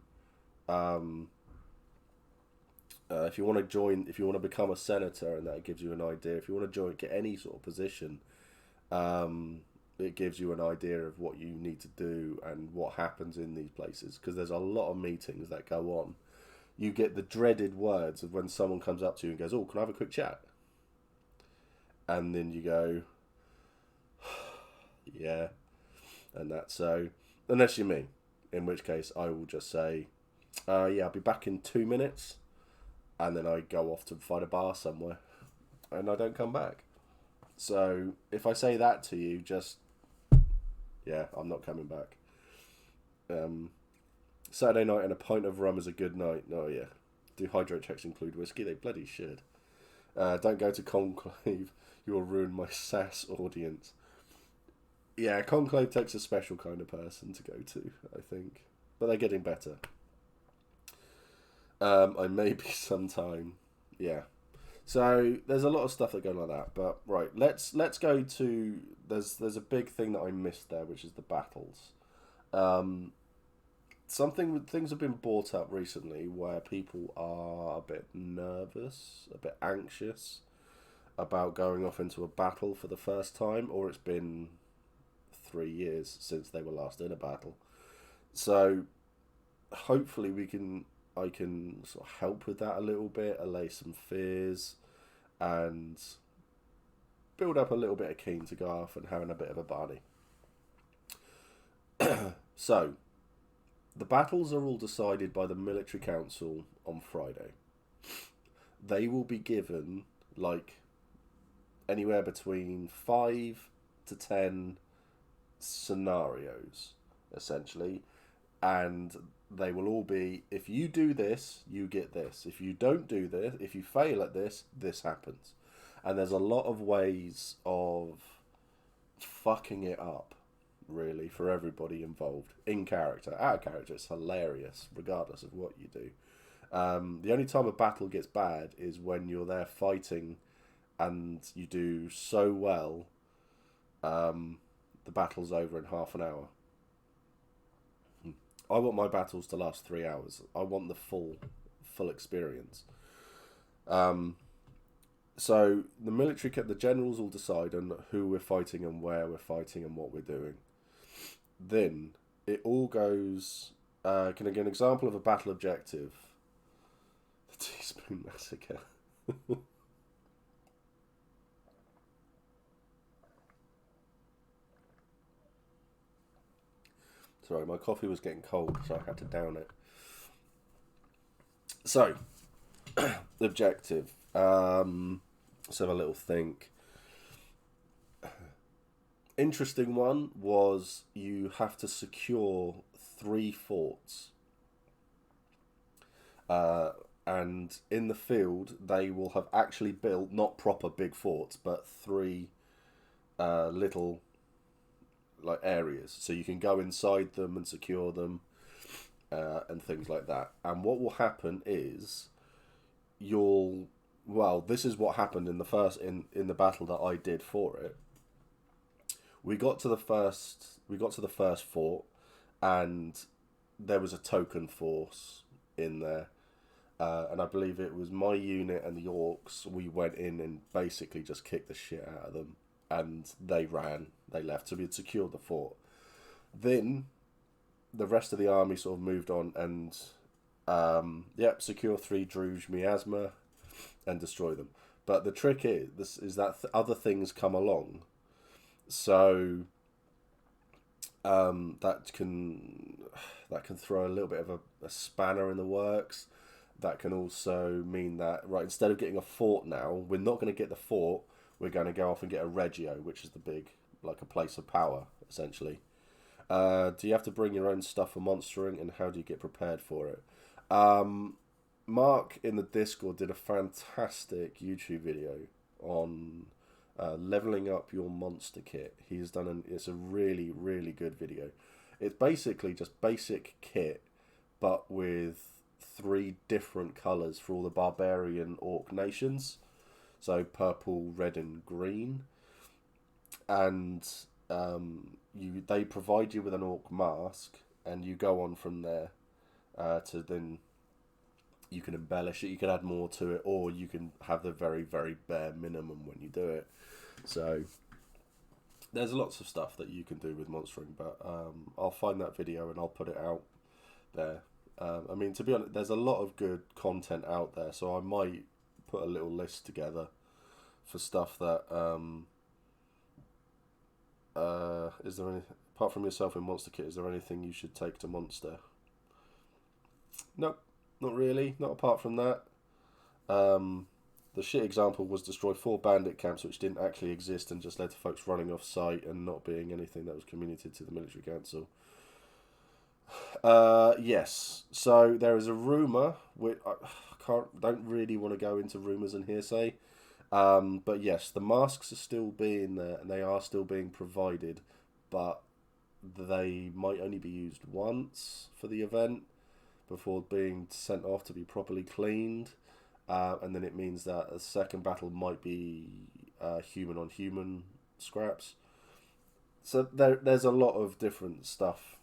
if you want to join, if you want to become a senator, and that gives you an idea. If you want to join, get any sort of position, it gives you an idea of what you need to do and what happens in these places. Because there's a lot of meetings that go on. You get the dreaded words of when someone comes up to you and goes, "Oh, can I have a quick chat?" And then you go, "Yeah," and that's so. Unless you're me, in which case I will just say, "Yeah, I'll be back in 2 minutes," and then I go off to find a bar somewhere, and I don't come back. So if I say that to you, just yeah, I'm not coming back. Saturday night and a pint of rum is a good night. Oh yeah. Do hydrate checks include whiskey? They bloody should. Don't go to Conclave. You'll ruin my SAS audience. Yeah, Conclave takes a special kind of person to go to, I think. But they're getting better. I may be sometime. Yeah. So there's a lot of stuff that go like that. But right, let's go to there's a big thing that I missed there, which is the battles. Things have been brought up recently where people are a bit nervous, a bit anxious about going off into a battle for the first time, or it's been 3 years since they were last in a battle. So hopefully I can sort of help with that a little bit, allay some fears, and build up a little bit of keen to go off and having a bit of a barney. So, the battles are all decided by the military council on Friday. They will be given, like, anywhere between 5 to 10 scenarios, essentially. And they will all be, if you do this, you get this. If you don't do this, if you fail at this, this happens. And there's a lot of ways of fucking it up, really, for everybody involved. In character. Out of character, it's hilarious, regardless of what you do. The only time a battle gets bad is when you're there fighting and you do so well, the battle's over in half an hour. I want my battles to last 3 hours. I want the full experience. So the generals will decide on who we're fighting and where we're fighting and what we're doing. Then it all goes. Can I give an example of a battle objective? The Teaspoon Massacre. Sorry, my coffee was getting cold, so I had to down it. So, the objective. Let's have a little think. Interesting one was you have to secure 3 forts. And in the field, they will have actually built, not proper big forts, but 3 little areas, so you can go inside them and secure them, and things like that. And what will happen is this is what happened in the battle that I did for it. We got to the first fort, and there was a token force in there, and I believe it was my unit and the orcs. We went in and basically just kicked the shit out of them. And they left, so we had secured the fort. Then the rest of the army sort of moved on and secure 3 Druj Miasma and destroy them. But the trick is that other things come along, so that can throw a little bit of a spanner in the works. That can also mean that, instead of getting a fort now, we're not going to get the fort. We're going to go off and get a Regio, which is the big, a place of power, essentially. Do you have to bring your own stuff for monstering, and how do you get prepared for it? Mark in the Discord did a fantastic YouTube video on leveling up your monster kit. It's a really, really good video. It's basically just basic kit, but with 3 different colours for all the barbarian orc nations. So purple, red, and green, and they provide you with an orc mask, and you go on from there to then you can embellish it, you can add more to it, or you can have the very, very bare minimum when you do it. So there's lots of stuff that you can do with monstering, but I'll find that video and I'll put it out there. To be honest, there's a lot of good content out there, so I might put a little list together for stuff that is there any, apart from yourself in Monster Kit, is there anything you should take to Monster? Nope, not really, not apart from that. The shit example was destroy 4 bandit camps which didn't actually exist and just led to folks running off site and not being anything that was communicated to the military council. Yes, so there is a rumour, which don't really want to go into rumours and hearsay, but yes, the masks are still being there and they are still being provided, but they might only be used once for the event before being sent off to be properly cleaned, and then it means that a second battle might be human on human scraps. So there's a lot of different stuff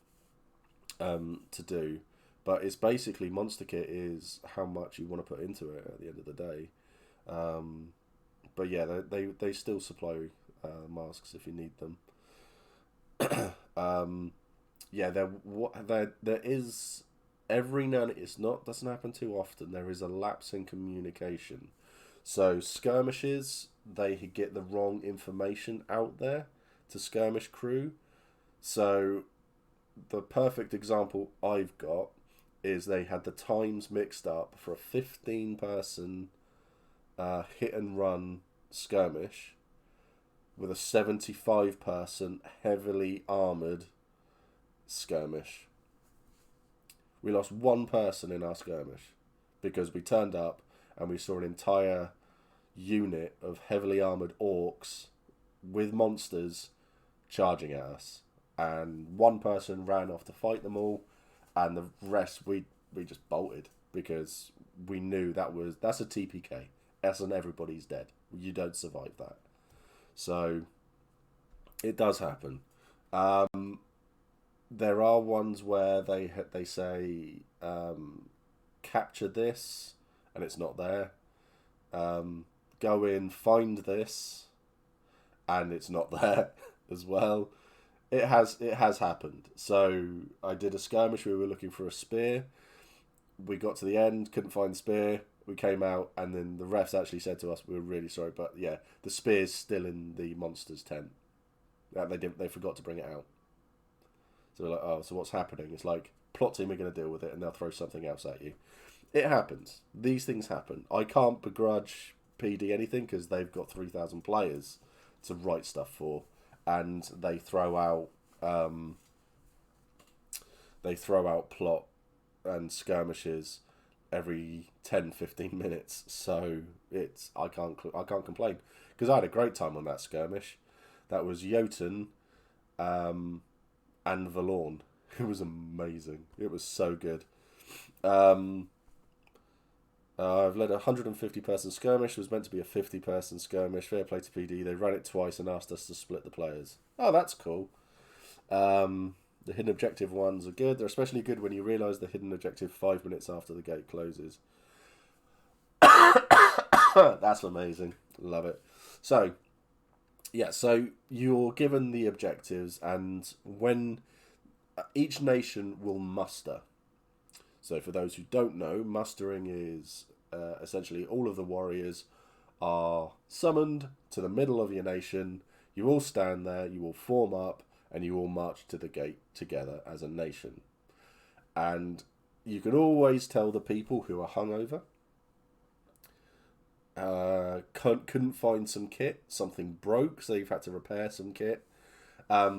to do, but it's basically Monster Kit is how much you want to put into it at the end of the day. But yeah, they still supply masks if you need them. there is every now and it's not doesn't happen too often. There is a lapse in communication. So skirmishes, they get the wrong information out there to skirmish crew. So the perfect example I've got is they had the times mixed up for a 15-person hit and run skirmish with a 75-person heavily armoured skirmish. We lost one person in our skirmish because we turned up and we saw an entire unit of heavily armoured orcs with monsters charging at us, and one person ran off to fight them all, and the rest we just bolted because we knew that's a TPK. That's an everybody's dead. You don't survive that. So it does happen. There are ones where they say capture this and it's not there. Go in, find this, and it's not there as well. It has happened. So I did a skirmish. We were looking for a spear. We got to the end, couldn't find the spear. We came out, and then the refs actually said to us, "We were really sorry, but yeah, the spear's still in the monster's tent. They forgot to bring it out." So we're like, "Oh, so what's happening?" It's like, plot team are going to deal with it, and they'll throw something else at you. It happens. These things happen. I can't begrudge PD anything because they've got 3,000 players to write stuff for, and they throw out plot and skirmishes every 10-15 minutes. So I can't complain because I had a great time on that skirmish. That was Jotun and Valorn. It was amazing. It was so good. I've led a 150-person skirmish. It was meant to be a 50-person skirmish. Fair play to PD. They ran it twice and asked us to split the players. Oh, that's cool. The hidden objective ones are good. They're especially good when you realise the hidden objective 5 minutes after the gate closes. That's amazing. Love it. So, yeah, so you're given the objectives, and when each nation will muster. So for those who don't know, mustering is essentially all of the warriors are summoned to the middle of your nation. You all stand there, you all form up, and you all march to the gate together as a nation. And you can always tell the people who are hungover, couldn't find some kit, something broke, so you've had to repair some kit,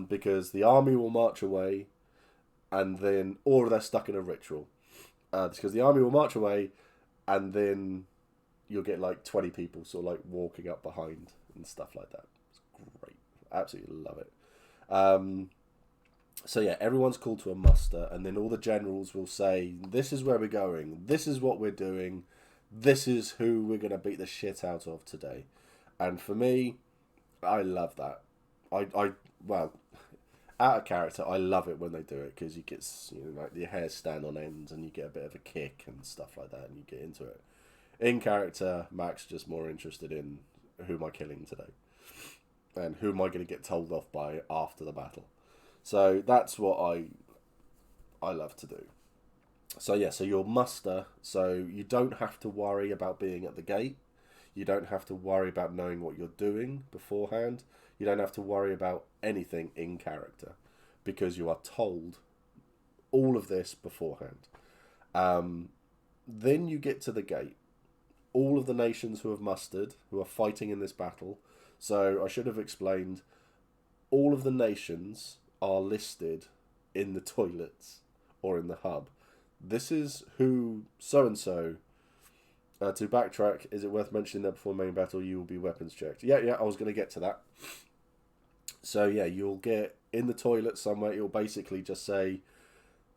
because the army will march away, and then, or they're stuck in a ritual. Because the army will march away, and then you'll get like 20 people sort of like walking up behind and stuff like that. It's great. Absolutely love it. So yeah, everyone's called to a muster, and then all the generals will say, this is where we're going, this is what we're doing, this is who we're going to beat the shit out of today. And for me, I love that. Well, out of character, I love it when they do it, because you get, like your hair stand on ends and you get a bit of a kick and stuff like that, and you get into it. In character, Mac's just more interested in who am I killing today, and who am I going to get told off by after the battle. So that's what I love to do. So yeah, so you'll muster, so you don't have to worry about being at the gate. You don't have to worry about knowing what you're doing beforehand. You don't have to worry about anything in character, because you are told all of this beforehand. Then you get to the gate. All of the nations who have mustered, who are fighting in this battle. So I should have explained, all of the nations are listed in the toilets or in the hub. This is who so-and-so. To backtrack, is it worth mentioning that before main battle you will be weapons checked? Yeah, I was going to get to that. So yeah, you'll get in the toilet somewhere, it'll basically just say,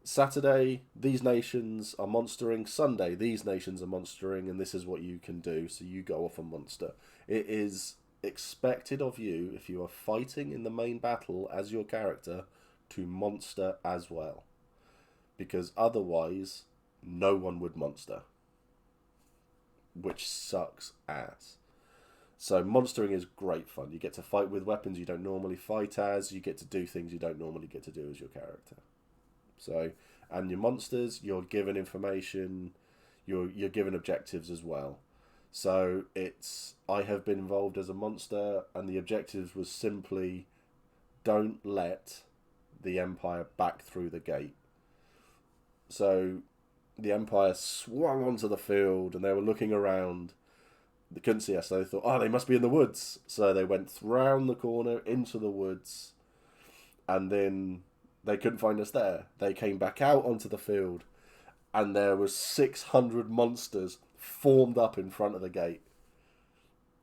Saturday, these nations are monstering. Sunday, these nations are monstering, and this is what you can do. So you go off and monster. It is expected of you, if you are fighting in the main battle as your character, to monster as well. Because otherwise, no one would monster. Which sucks ass. So monstering is great fun. You get to fight with weapons you don't normally fight as. You get to do things you don't normally get to do as your character. So, and your monsters, you're given information, you're given objectives as well. So I have been involved as a monster, and the objectives was simply don't let the Empire back through the gate. So the Empire swung onto the field, and they were looking around. They couldn't see us, so they thought, oh, they must be in the woods. So they went round the corner into the woods, and then they couldn't find us there. They came back out onto the field, and there was 600 monsters formed up in front of the gate.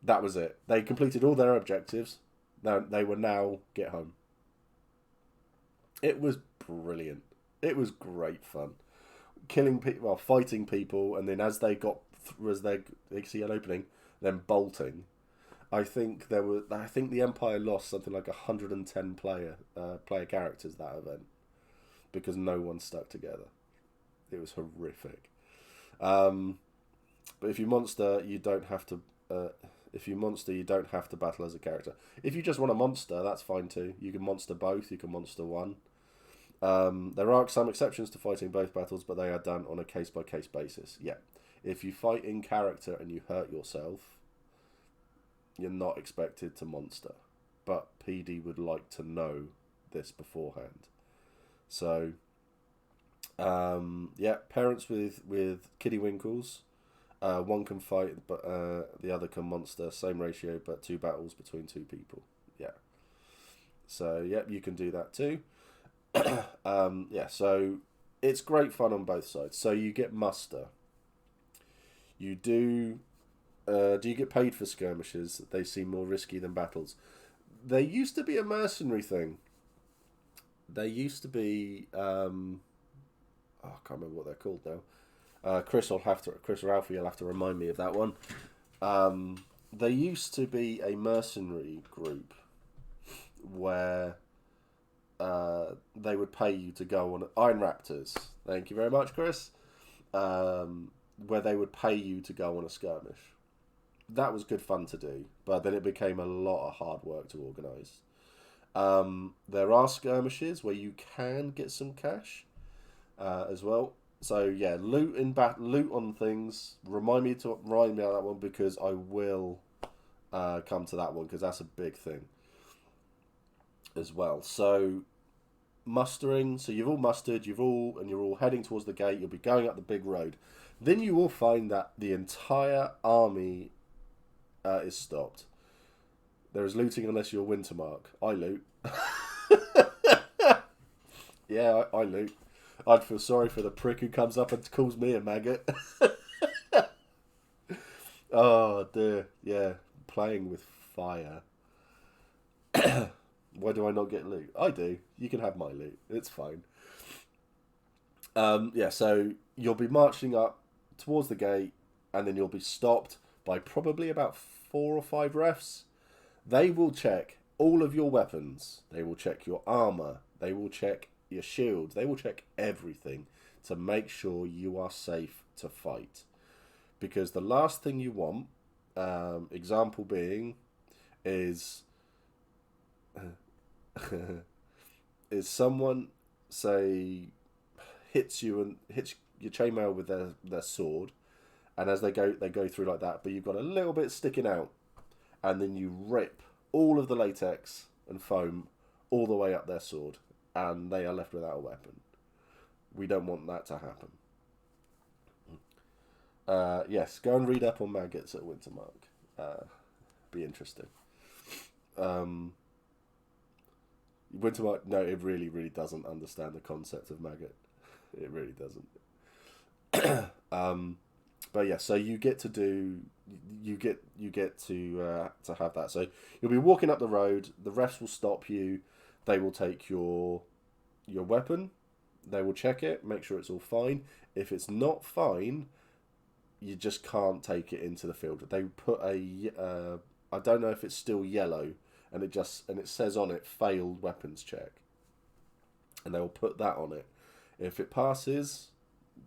That was it. They completed all their objectives. Now they were now get home. It was brilliant. It was great fun. Killing people, well, fighting people, and then as they see an opening, then bolting. I think the Empire lost something like 110 player characters that event because no one stuck together. It was horrific. But if you monster, you don't have to. You don't have to battle as a character. If you just want a monster, that's fine too. You can monster both. You can monster one. There are some exceptions to fighting both battles, but they are done on a case-by-case basis. Yeah. If you fight in character and you hurt yourself, you're not expected to monster. But PD would like to know this beforehand. So, parents with kiddie winkles, one can fight, but the other can monster. Same ratio, but 2 battles between 2 people. Yeah. So, you can do that too. So it's great fun on both sides. So you get muster. You do you get paid for skirmishes? They seem more risky than battles. They used to be a mercenary thing. They used to be I can't remember what they're called now. Chris or Alfie, you'll have to remind me of that one. They used to be a mercenary group where they would pay you to go on Iron Raptors. Thank you very much, Chris. Where they would pay you to go on a skirmish. That was good fun to do, but then it became a lot of hard work to organise. There are skirmishes where you can get some cash as well. So yeah, loot on things. Remind me of that one because I will come to that one because that's a big thing as well. So mustering, so you've all mustered, you're all heading towards the gate, you'll be going up the big road. Then you will find that the entire army is stopped. There is looting unless you're Wintermark. I loot. Yeah, I loot. I'd feel sorry for the prick who comes up and calls me a maggot. Oh dear, yeah, playing with fire. Why do I not get loot? I do. You can have my loot. It's fine. So you'll be marching up towards the gate, and then you'll be stopped by probably about 4 or 5 refs. They will check all of your weapons. They will check your armor. They will check your shields. They will check everything to make sure you are safe to fight. Because the last thing you want, example being, is someone say hits your chainmail with their sword, and as they go through like that, but you've got a little bit sticking out, and then you rip all of the latex and foam all the way up their sword, and they are left without a weapon. We don't want that to happen. Yes, go and read up on maggots at Wintermark. Be interesting. Wintermark, no, it really, really doesn't understand the concept of maggot. It really doesn't. But yeah, so you get to have that. So you'll be walking up the road. The refs will stop you. They will take your weapon. They will check it, make sure it's all fine. If it's not fine, you just can't take it into the field. They put I don't know if it's still yellow, and it says on it failed weapons check, and they will put that on it. If it passes,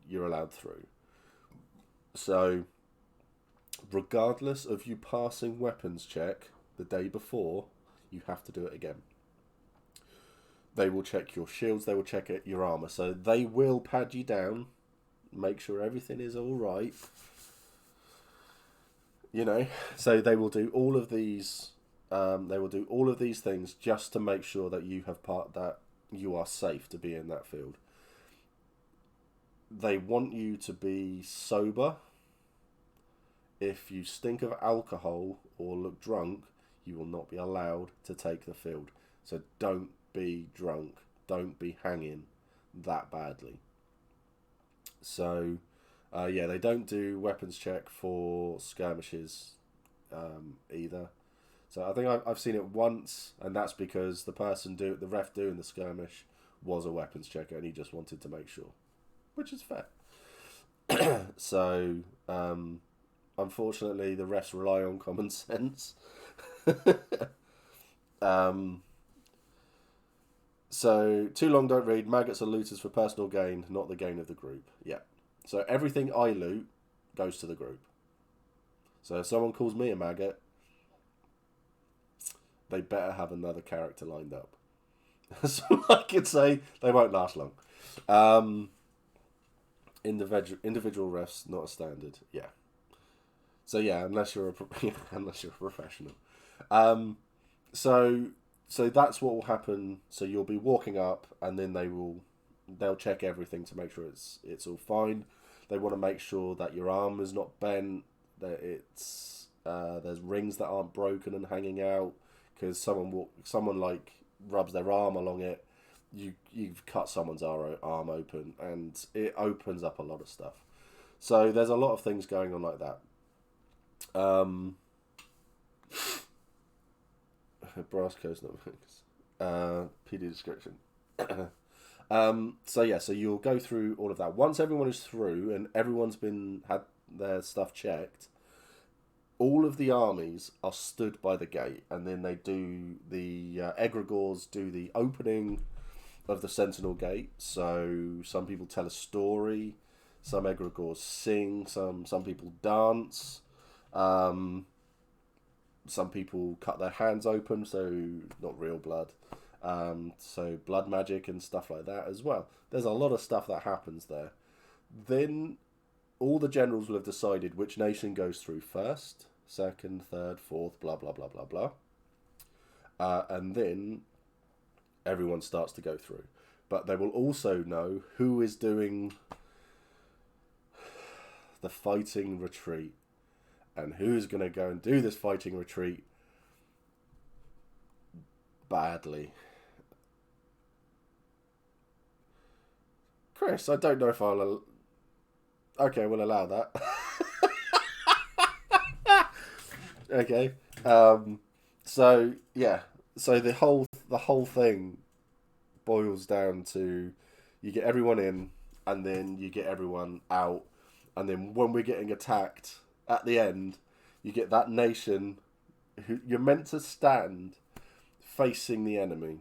you're allowed through. So regardless of you passing weapons check the day before, you have to do it again. They will check your shields, they will check your armour. So they will pad you down, make sure everything is all right. You know, so they will do all of these. They will do all of these things just to make sure that you are safe to be in that field. They want you to be sober. If you stink of alcohol or look drunk, you will not be allowed to take the field. So don't be drunk. Don't be hanging that badly. So, they don't do weapons check for skirmishes either. So I think I've seen it once, and that's because the ref doing the skirmish was a weapons checker, and he just wanted to make sure, which is fair. So, unfortunately, the refs rely on common sense. So, too long don't read. Maggots are looters for personal gain, not the gain of the group. Yeah. So everything I loot goes to the group. So if someone calls me a maggot, they better have another character lined up. So I could say they won't last long. Individual refs, not a standard. Yeah. So yeah, unless you're a professional. So that's what will happen. So you'll be walking up, and then they'll check everything to make sure it's all fine. They want to make sure that your arm is not bent, that there's rings that aren't broken and hanging out, because someone like rubs their arm along it, you've cut someone's arm open, and it opens up a lot of stuff. So there's a lot of things going on like that. Brass codes, not things. PD description. So you'll go through all of that. Once everyone is through and everyone's had their stuff checked, all of the armies are stood by the gate, and then they do the egregores do the opening of the sentinel gate. So some people tell a story, some egregores sing, some people dance, some people cut their hands open, so not real blood. So blood magic and stuff like that as well. There's a lot of stuff that happens there. Then all the generals will have decided which nation goes through first, second, third, fourth, blah, blah, blah, blah, blah. And then everyone starts to go through. But they will also know who is doing the fighting retreat and who's going to go and do this fighting retreat badly. Chris, I don't know if I'll... Okay, we'll allow that. Okay. So the whole thing boils down to you get everyone in, and then you get everyone out, and then when we're getting attacked at the end, you get that nation who you're meant to stand facing the enemy,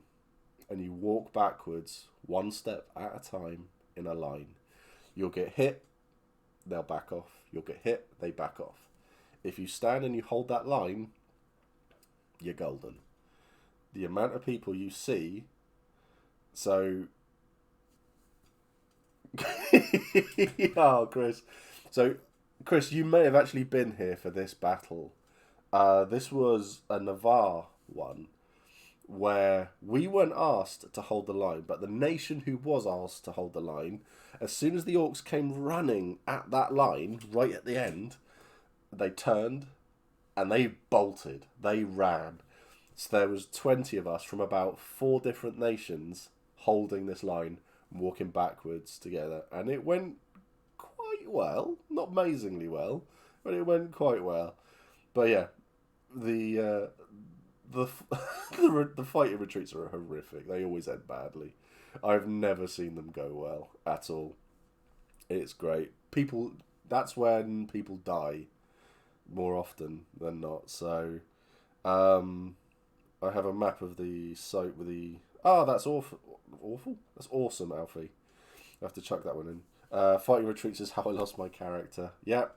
and you walk backwards one step at a time in a line. You'll get hit, they'll back off. You'll get hit, they back off. If you stand and you hold that line, you're golden. The amount of people you see, so... Oh, Chris. So, Chris, you may have actually been here for this battle. This was a Navarre one, where we weren't asked to hold the line, but the nation who was asked to hold the line, as soon as the orcs came running at that line, right at the end, they turned and they bolted. They ran. So there was 20 of us from about 4 different nations holding this line, walking backwards together, and it went quite well. Not amazingly well, but it went quite well. But yeah, the fighting retreats are horrific. They always end badly. I've never seen them go well at all. It's great. That's when people die more often than not. So, I have a map of the site with the... Oh, that's awful. Awful? That's awesome, Alfie. I have to chuck that one in. Fighting retreats is how I lost my character. Yep.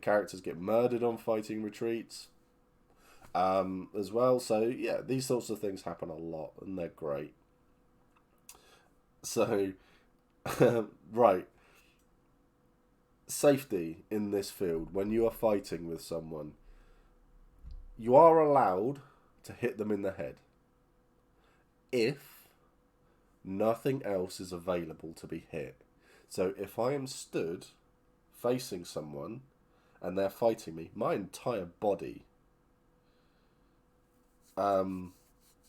Characters get murdered on fighting retreats, as well. So yeah, these sorts of things happen a lot, and they're great. So, right. Safety in this field. When you are fighting with someone, you are allowed to hit them in the head if nothing else is available to be hit. So if I am stood facing someone and they're fighting me, my entire body... yeah,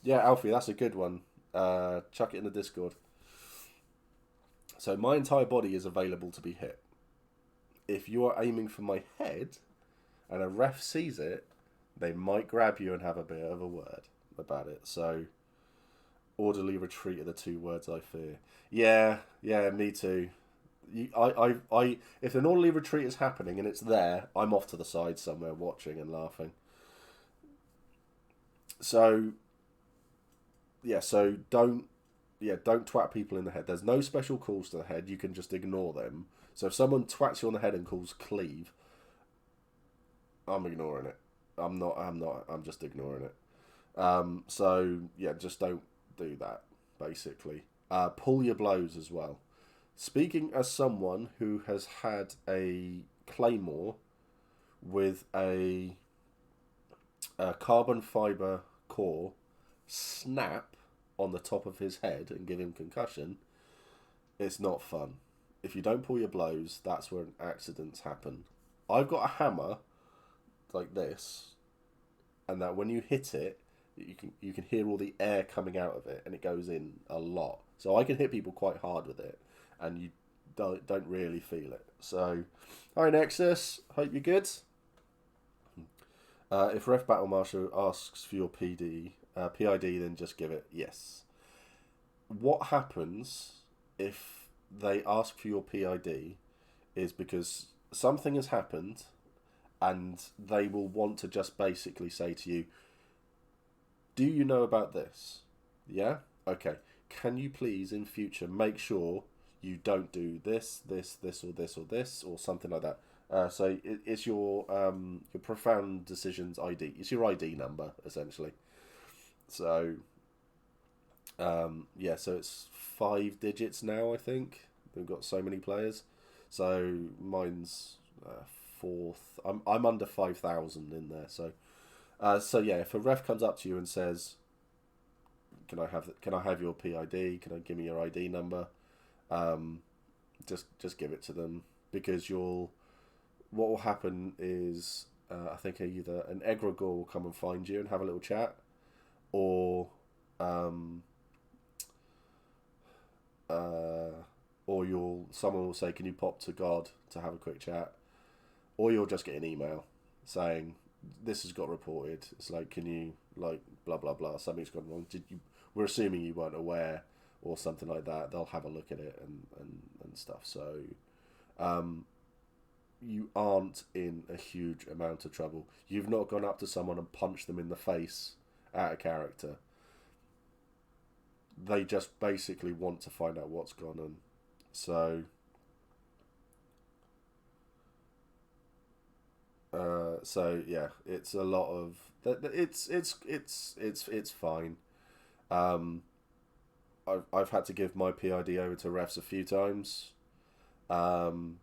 Alfie, that's a good one. Chuck it in the Discord. So my entire body is available to be hit. If you are aiming for my head and a ref sees it, they might grab you and have a bit of a word about it. So, orderly retreat are the two words I fear. Yeah, me too. If an orderly retreat is happening and it's there, I'm off to the side somewhere watching and laughing. So, don't twat people in the head. There's no special calls to the head. You can just ignore them. So if someone twats you on the head and calls cleave, I'm ignoring it. I'm just ignoring it. So yeah, just don't do that, basically. Pull your blows as well. Speaking as someone who has had a claymore with a carbon fiber core snap on the top of his head and give him concussion, it's not fun. If you don't pull your blows, that's when accidents happen. I've got a hammer like this, and that when you hit it, you can hear all the air coming out of it, and it goes in a lot. So I can hit people quite hard with it, and you don't really feel it. So, hi Nexus, hope you're good. If Ref Battle Marshal asks for your PID, then just give it yes. What happens if they ask for your PID is because something has happened, and they will want to just basically say to you, do you know about this? Yeah? Okay. Can you please in future make sure you don't do this, or this, or this, or something like that? So it's your Profound Decisions ID. It's your ID number, essentially. So, yeah, so it's 5 digits now, I think. We've got so many players. So mine's 4th. I'm under 5,000 in there. So yeah, if a ref comes up to you and says, "Can I have your PID? Can I give me your ID number?" Just give it to them, because what will happen is I think either an egregore will come and find you and have a little chat, or someone will say, "Can you pop to God to have a quick chat?" Or you'll just get an email saying, "This has got reported." It's like, "Can you, like, blah blah blah, something's gone wrong. We're assuming you weren't aware," or something like that. They'll have a look at it and stuff. So you aren't in a huge amount of trouble. You've not gone up to someone and punched them in the face out of character. They just basically want to find out what's gone on. So yeah, it's a lot of it's fine. I've had to give my PID over to refs a few times, and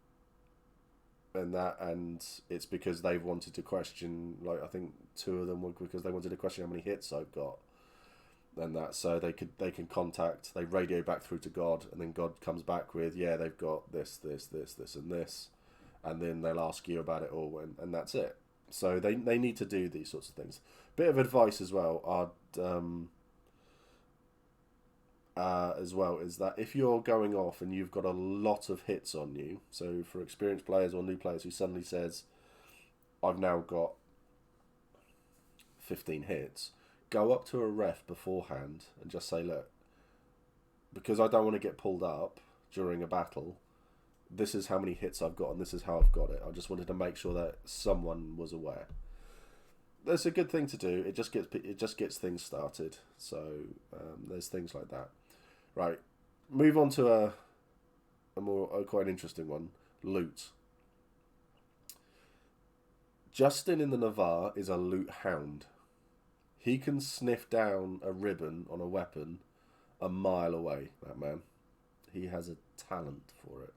it's because they've wanted to question, like, I think 2 of them were because they wanted to question how many hits I've got, and that, so they radio back through to God, and then God comes back with, yeah, they've got this, and this, and then they'll ask you about it all, and that's it. So they need to do these sorts of things. Bit of advice as well, is that if you're going off and you've got a lot of hits on you, so for experienced players or new players who suddenly says, "I've now got 15 hits," go up to a ref beforehand and just say, "Look, because I don't want to get pulled up during a battle, this is how many hits I've got and this is how I've got it. I just wanted to make sure that someone was aware." That's a good thing to do. It just gets things started. So there's things like that. Right, move on to a quite interesting one. Loot. Justin in the Navarre is a loot hound. He can sniff down a ribbon on a weapon a mile away, that man. He has a talent for it.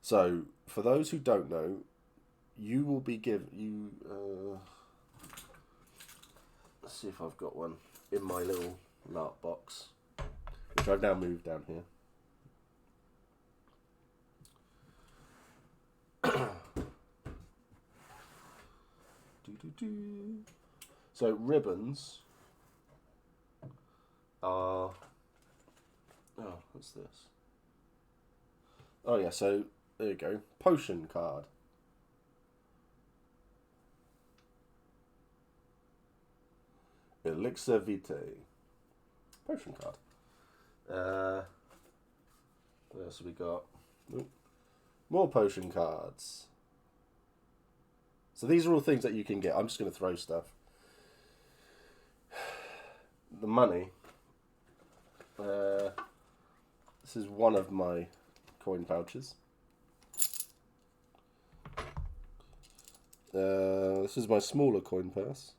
So, for those who don't know, you will be given... let's see if I've got one in my little LARP box, which I've now moved down here. So ribbons are... Oh, what's this? Oh yeah, so there you go. Potion card. Elixir Vitae. Potion card. What else have we got? Oop. More potion cards. So these are all things that you can get. I'm just going to throw stuff. The money. This is one of my coin pouches. This is my smaller coin purse.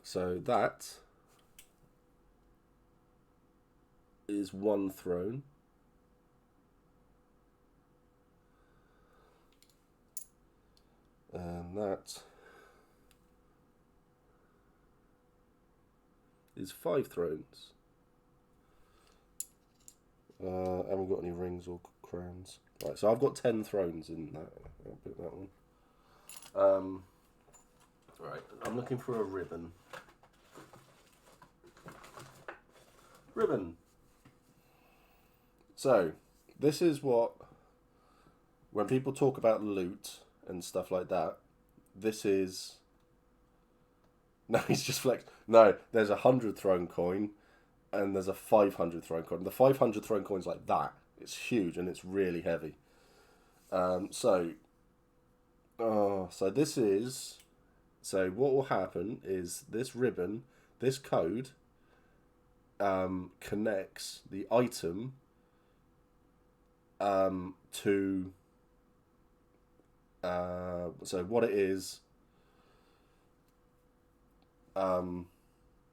So that is one throne. And that is 5 thrones. I haven't got any rings or crowns. Right, so I've got 10 thrones in that. I'll put that one. Right, I'm looking for a ribbon. Ribbon. So, this is what, when people talk about loot and stuff like that, this is... No, he's just flexed. No, there's a 100 throne coin and there's a 500 throne coin. The 500 throne coin's like that. It's huge and it's really heavy. So this is... So what will happen is this ribbon, this code, connects the item to... so what it is...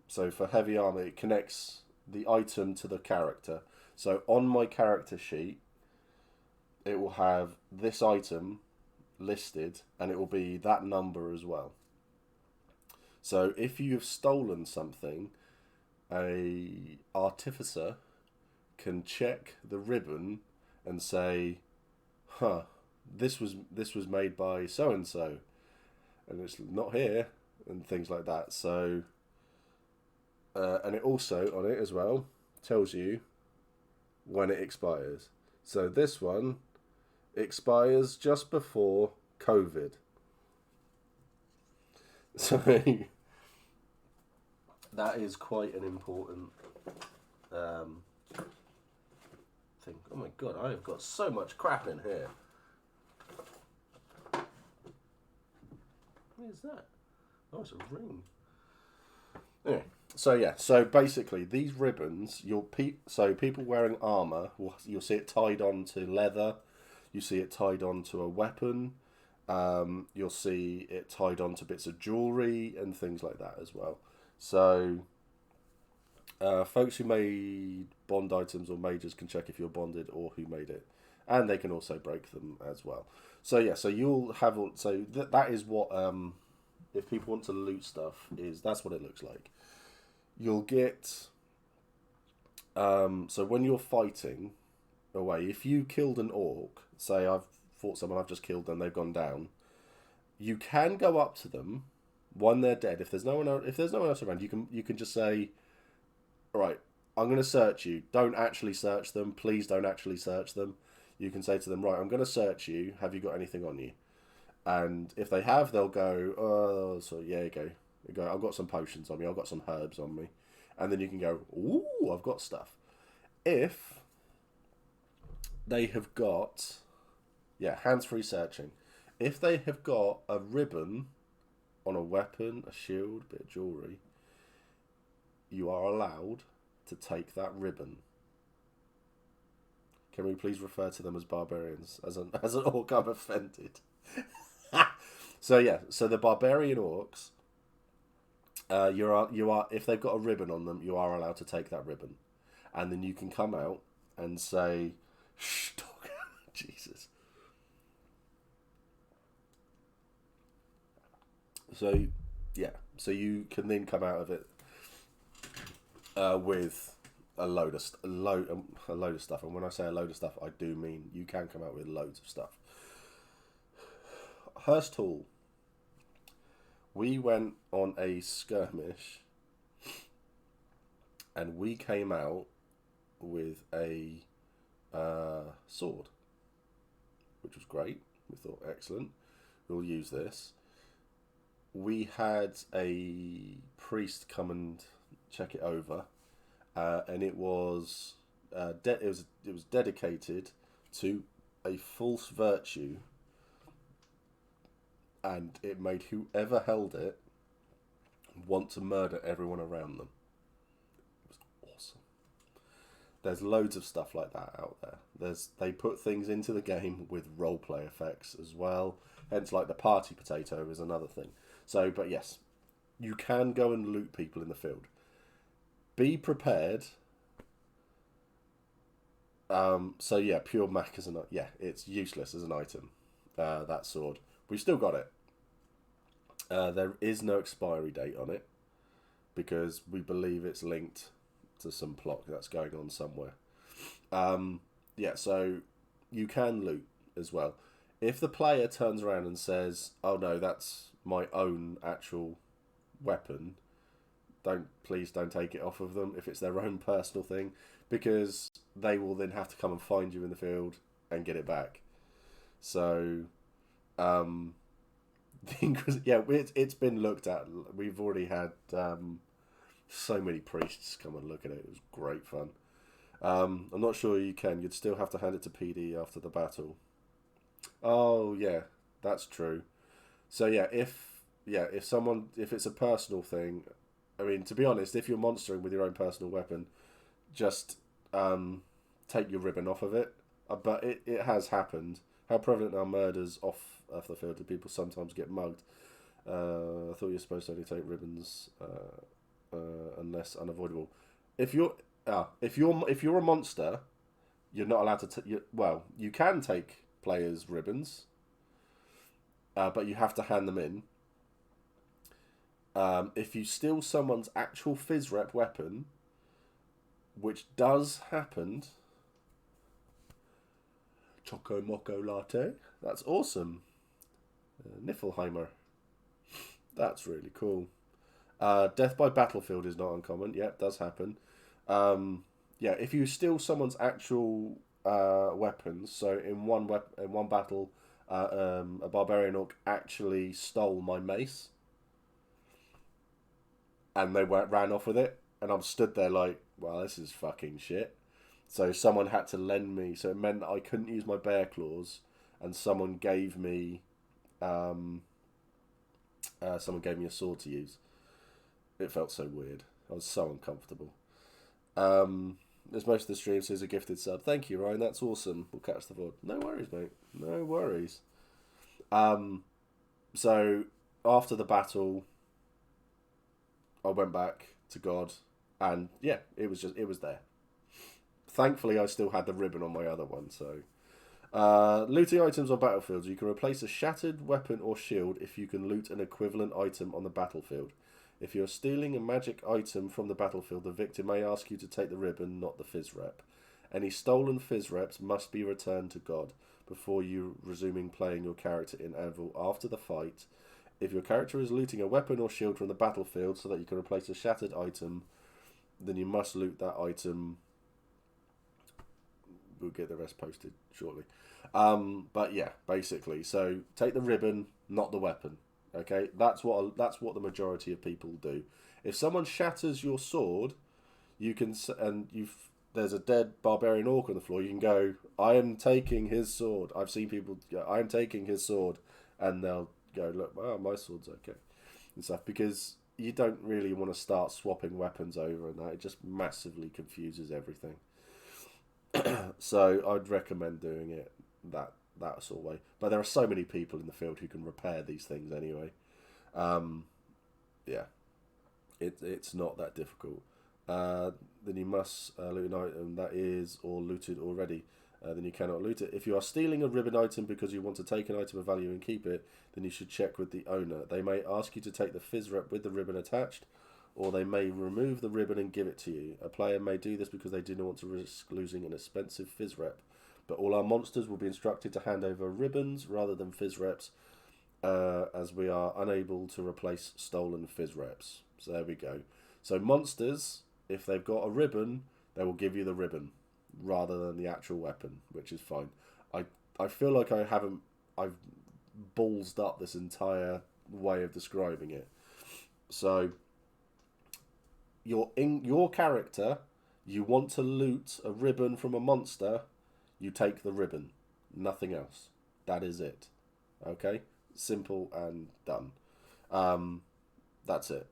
so for heavy armor, it connects the item to the character. So on my character sheet, it will have this item listed, and it will be that number as well. So if you've stolen something, a artificer can check the ribbon and say, "Huh, this was made by so and so, and it's not here," and things like that. So, and it also on it as well tells you when it expires. So this one expires just before COVID. So that is quite an important thing. Oh my god, I have got so much crap in here. What is that? Oh, it's a ring. Anyway, so yeah, so basically these ribbons, so people wearing armor, you'll see it tied onto leather, you see it tied onto a weapon, you'll see it tied onto bits of jewelry and things like that as well. So folks who made bond items or mages can check if you're bonded or who made it, and they can also break them as well. So yeah, so you'll have, so that is what if people want to loot stuff, that's what it looks like. You'll get so when you're fighting away, if you killed an orc, say I've fought someone, I've just killed them, they've gone down, you can go up to them when they're dead. If there's no one else around, you can just say, all right, I'm going to search you. Don't actually search them. Please don't actually search them. You can say to them, right, I'm going to search you. Have you got anything on you? And if they have, they'll go, oh, so yeah, you go, I've got some potions on me. I've got some herbs on me. And then you can go, ooh, I've got stuff. If they have got, hands-free searching. If they have got a ribbon on a weapon, a shield, a bit of jewellery, you are allowed to take that ribbon. Can we please refer to them as barbarians? As an orc, I'm offended. So the barbarian orcs, you are if they've got a ribbon on them, you are allowed to take that ribbon, and then you can come out and say, "Shh, dog." Jesus. So you can then come out of it with a load of stuff, and when I say a load of stuff, I do mean you can come out with loads of stuff. Hurst Hall. We went on a skirmish, and we came out with a sword, which was great. We thought, excellent, we'll use this. We had a priest come and check it over, and it was dedicated to a false virtue, and it made whoever held it want to murder everyone around them. It was awesome. There's loads of stuff like that out there. They put things into the game with roleplay effects as well. Hence, like the party potato is another thing. So, but yes, you can go and loot people in the field. Be prepared. So yeah, pure Mac is it's useless as an item. That sword. We've still got it. There is no expiry date on it because we believe it's linked to some plot that's going on somewhere. So you can loot as well. If the player turns around and says, "Oh no, that's my own actual weapon," please don't take it off of them if it's their own personal thing, because they will then have to come and find you in the field and get it back. So, it's been looked at. We've already had so many priests come and look at it. It was great fun. I'm not sure you can. You'd still have to hand it to PD after the battle. Oh yeah, that's true. So if it's a personal thing, I mean, to be honest, if you're monstering with your own personal weapon, just take your ribbon off of it. But it has happened. How prevalent are murders off the field? Do people sometimes get mugged? I thought you were supposed to only take ribbons unless unavoidable. If you're a monster, you're not allowed to. You can take players' ribbons, but you have to hand them in. If you steal someone's actual phys rep weapon, which does happen. Choco Moco Latte. That's awesome. Niflheimer. That's really cool. Death by battlefield is not uncommon. Yeah, it does happen. If you steal someone's actual weapons, so in one battle, a barbarian orc actually stole my mace, and they ran off with it, and I'm stood there like, well, this is fucking shit. So someone had to lend me, so it meant that I couldn't use my bear claws, and someone gave me a sword to use. It felt so weird. I was so uncomfortable. As most of the streams is a gifted sub. Thank you, Ryan. That's awesome. We'll catch the VOD. No worries, mate. No worries. So after the battle, I went back to God, and it was there. Thankfully, I still had the ribbon on my other one. So, looting items on battlefields. You can replace a shattered weapon or shield if you can loot an equivalent item on the battlefield. If you're stealing a magic item from the battlefield, the victim may ask you to take the ribbon, not the phys rep. Any stolen phys reps must be returned to God before you resuming playing your character in Anvil after the fight. If your character is looting a weapon or shield from the battlefield so that you can replace a shattered item, then you must loot that item. We'll get the rest posted shortly. But yeah, basically, so take the ribbon, not the weapon. Okay, that's what the majority of people do. If someone shatters your sword, you can there's a dead barbarian orc on the floor. You can go, "I am taking his sword." I've seen people go, "I am taking his sword," and they'll go, "Look, well, my sword's okay," and stuff, because you don't really want to start swapping weapons over and that. It just massively confuses everything. So I'd recommend doing it that sort of way. But there are so many people in the field who can repair these things anyway. Yeah, it's not that difficult. Then you must loot an item that is or looted already. Then you cannot loot it. If you are stealing a ribbon item because you want to take an item of value and keep it, then you should check with the owner. They may ask you to take the fizz rep with the ribbon attached, or they may remove the ribbon and give it to you. A player may do this because they do not want to risk losing an expensive fizz rep. But all our monsters will be instructed to hand over ribbons rather than fizz reps, as we are unable to replace stolen fizz reps. So there we go. So monsters, if they've got a ribbon, they will give you the ribbon rather than the actual weapon, which is fine. I feel like I've ballsed up this entire way of describing it. So your character, you want to loot a ribbon from a monster, you take the ribbon, nothing else. That is it. Okay, simple and done. That's it.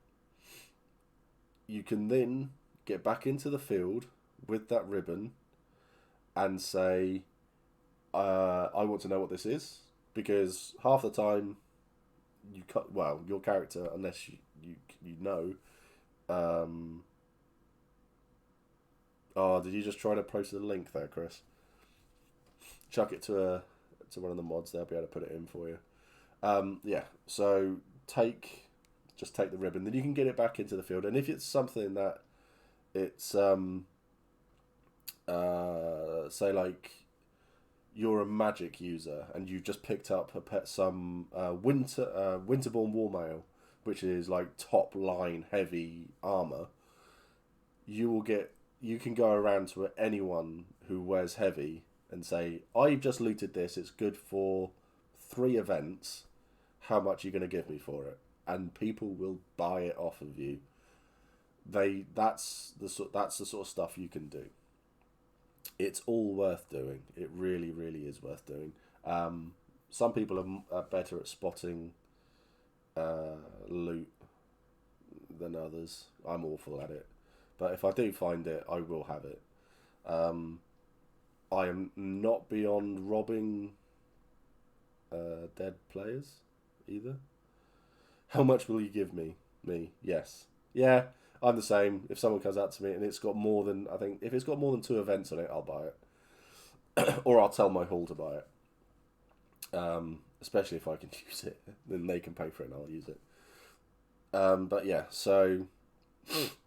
You can then get back into the field with that ribbon and say, I want to know what this is, because half the time you cut, well, your character, unless you know, oh, did you just try to post the link there, Chris? Chuck it to one of the mods, they'll be able to put it in for you. Yeah, so just take the ribbon, then you can get it back into the field. And if it's something that it's say like you're a magic user and you just picked up some Winterborn Warmail, which is like top line heavy armor, you can go around to anyone who wears heavy and say, I've just looted this, it's good for 3 events, how much are you going to give me for it? And people will buy it off of you. That's the sort of stuff you can do. It's all worth doing. It really, really is worth doing. Some people are better at spotting loot than others. I'm awful at it. But if I do find it, I will have it. I am not beyond robbing dead players either. How much will you give me? Yes. Yeah, I'm the same. If someone comes out to me and it's got more than, I think, if it's got more than 2 events on it, I'll buy it. Or I'll tell my hall to buy it. Especially if I can use it. Then they can pay for it and I'll use it. But yeah, so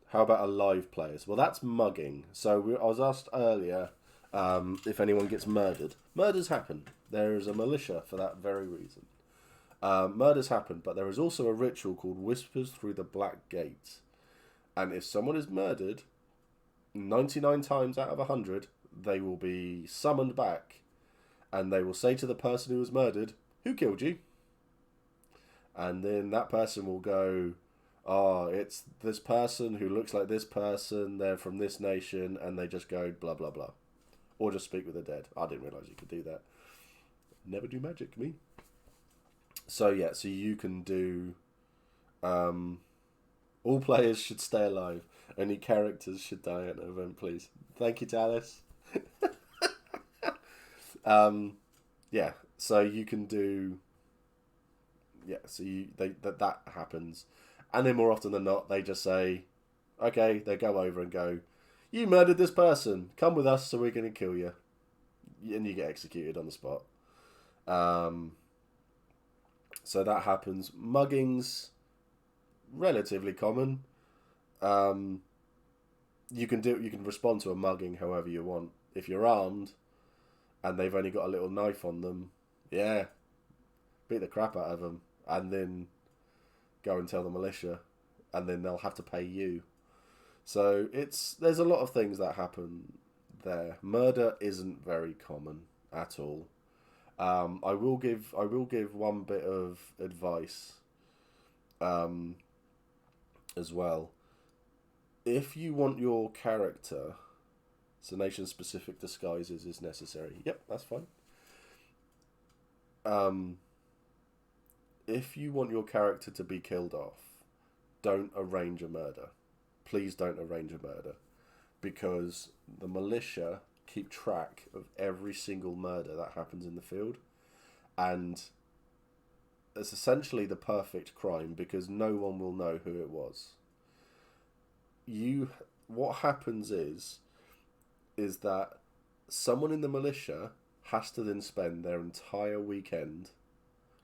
how about alive players? Well, that's mugging. So I was asked earlier if anyone gets murdered. Murders happen. There is a militia for that very reason. Murders happen, but there is also a ritual called Whispers Through the Black Gate. And if someone is murdered, 99 times out of 100, they will be summoned back. And they will say to the person who was murdered, who killed you? And then that person will go, oh, it's this person who looks like this person, they're from this nation, and they just go blah, blah, blah. Or just speak with the dead. I didn't realise you could do that. Never do magic, me. So yeah, so you can do all players should stay alive. Only characters should die at an event, please. Thank you, Dallas. Yeah, so you can do so that happens. And then more often than not, they just say, okay, they go over and go, you murdered this person, come with us so we're going to kill you. And you get executed on the spot. So that happens. Mugging's relatively common. You can respond to a mugging however you want. If you're armed and they've only got a little knife on them, yeah, beat the crap out of them and then go and tell the militia, and then they'll have to pay you. So there's a lot of things that happen there. Murder isn't very common at all. I will give one bit of advice as well. If you want your character, so nation-specific disguises is necessary. Yep, that's fine. If you want your character to be killed off, don't arrange a murder. Please don't arrange a murder, because the militia keep track of every single murder that happens in the field, and it's essentially the perfect crime because no one will know who it was. What happens is that someone in the militia has to then spend their entire weekend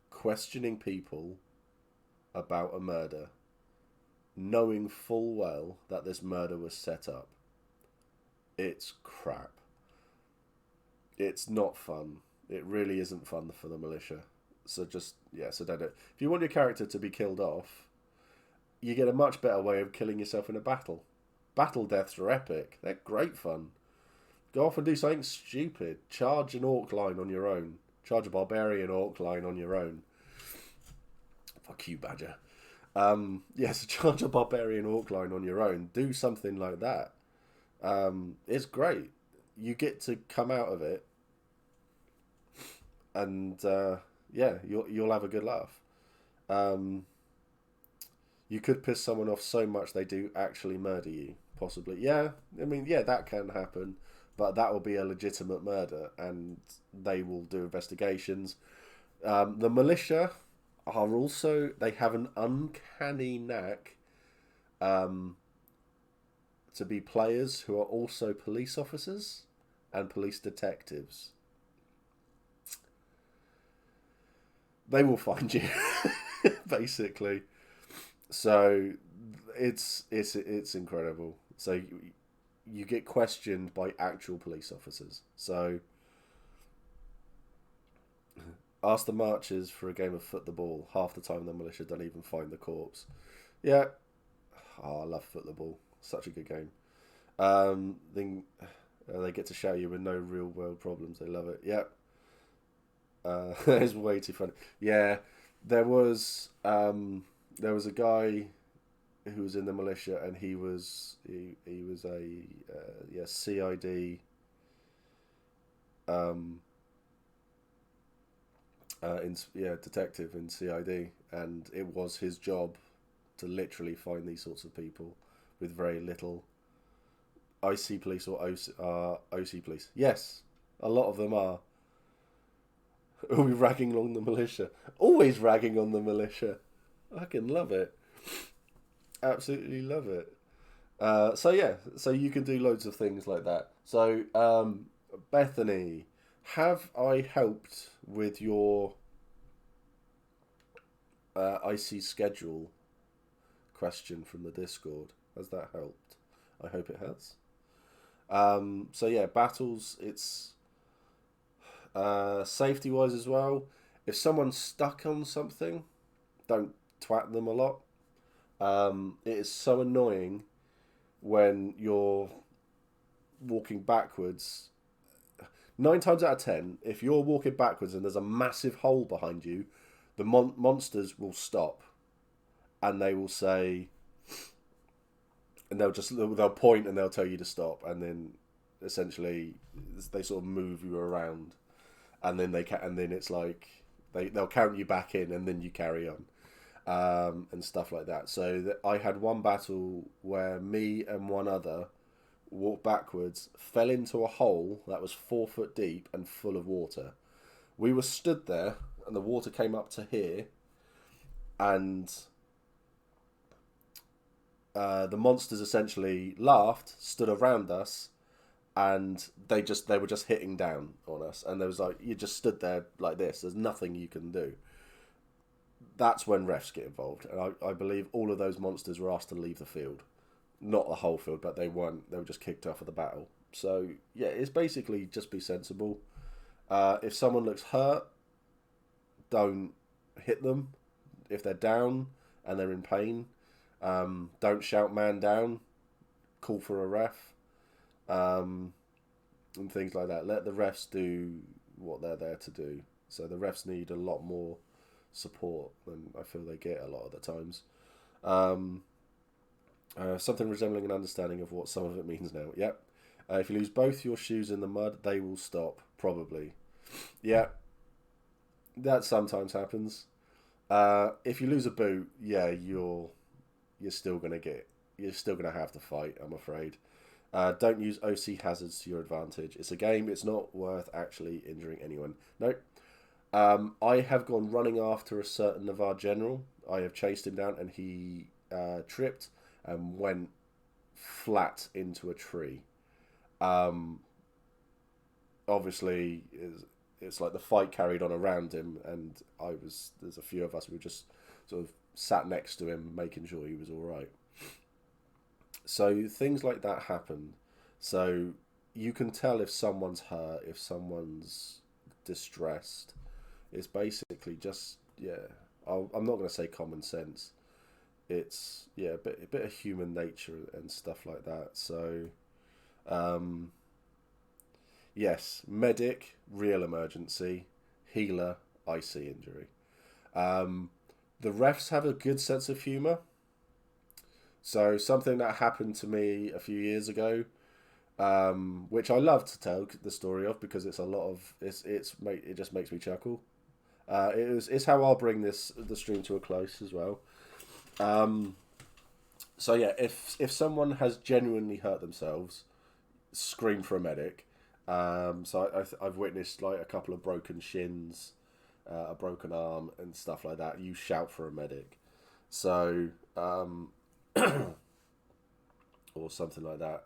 questioning people about a murder, knowing full well that this murder was set up. It's crap. It's not fun. It really isn't fun for the militia. So so don't do it. If you want your character to be killed off, you get a much better way of killing yourself in a battle. Battle deaths are epic. They're great fun. Go off and do something stupid. Charge an orc line on your own. Charge a barbarian orc line on your own. Fuck you, Badger. So charge a barbarian orc line on your own. Do something like that. It's great. You get to come out of it, and you'll have a good laugh. You could piss someone off so much they do actually murder you, possibly. Yeah, I mean, yeah, that can happen, but that will be a legitimate murder, and they will do investigations. The militia are also, they have an uncanny knack to be players who are also police officers and police detectives. They will find you, basically. So it's incredible. So you get questioned by actual police officers. So ask the marchers for a game of foot the ball. Half the time the militia don't even find the corpse. Yeah. Oh, I love foot the ball. Such a good game. Then they get to shout you with no real world problems. They love it. Yep. It's way too funny. Yeah, there was a guy who was in the militia, and he was a CID detective in CID, and it was his job to literally find these sorts of people with very little. IC police or OC police. Yes, a lot of them are. Are we ragging on the militia? Always ragging on the militia. I can love it. Absolutely love it. So you can do loads of things like that. So, Bethany, have I helped with your IC schedule question from the Discord? Has that helped? I hope it has. Battles, it's safety wise as well. If someone's stuck on something, don't twat them a lot. It is so annoying when you're walking backwards. 9 times out of 10, if you're walking backwards and there's a massive hole behind you, the monsters will stop, and they will say, and they'll point and they'll tell you to stop, and then essentially they sort of move you around, and then it's like they'll count you back in, and then you carry on, and stuff like that. So I had one battle where me and one other walked backwards, fell into a hole that was 4 foot deep and full of water. We were stood there, and the water came up to here, and the monsters essentially laughed, stood around us, and they were just hitting down on us. And there was like, you just stood there like this. There's nothing you can do. That's when refs get involved, and I believe all of those monsters were asked to leave the field, not the whole field, but they weren't. They were just kicked off of the battle. So yeah, it's basically just be sensible. If someone looks hurt, don't hit them. If they're down and they're in pain, don't shout man down, call for a ref, and things like that. Let the refs do what they're there to do. So the refs need a lot more support than I feel they get a lot of the times. Something resembling an understanding of what some of it means now. Yep. If you lose both your shoes in the mud, they will stop, probably. Yeah. That sometimes happens. If you lose a boot, yeah, you're still gonna have to fight, I'm afraid. Don't use OC hazards to your advantage. It's a game. It's not worth actually injuring anyone. Nope. I have gone running after a certain Navarre general. I have chased him down, and he tripped and went flat into a tree. Obviously, it's like the fight carried on around him, and there's a few of us who were just sort of sat next to him, making sure he was all right. So things like that happen. So you can tell if someone's hurt, if someone's distressed. It's basically just, I'm not going to say common sense. It's, a bit of human nature and stuff like that. So, yes, medic, real emergency. Healer, IC injury. The refs have a good sense of humour. So something that happened to me a few years ago, which I love to tell the story of because it's a lot of it just makes me chuckle. It's how I'll bring the stream to a close as well. So yeah, if someone has genuinely hurt themselves, scream for a medic. So I've witnessed like a couple of broken shins, a broken arm, and stuff like that. You shout for a medic. So. Or something like that,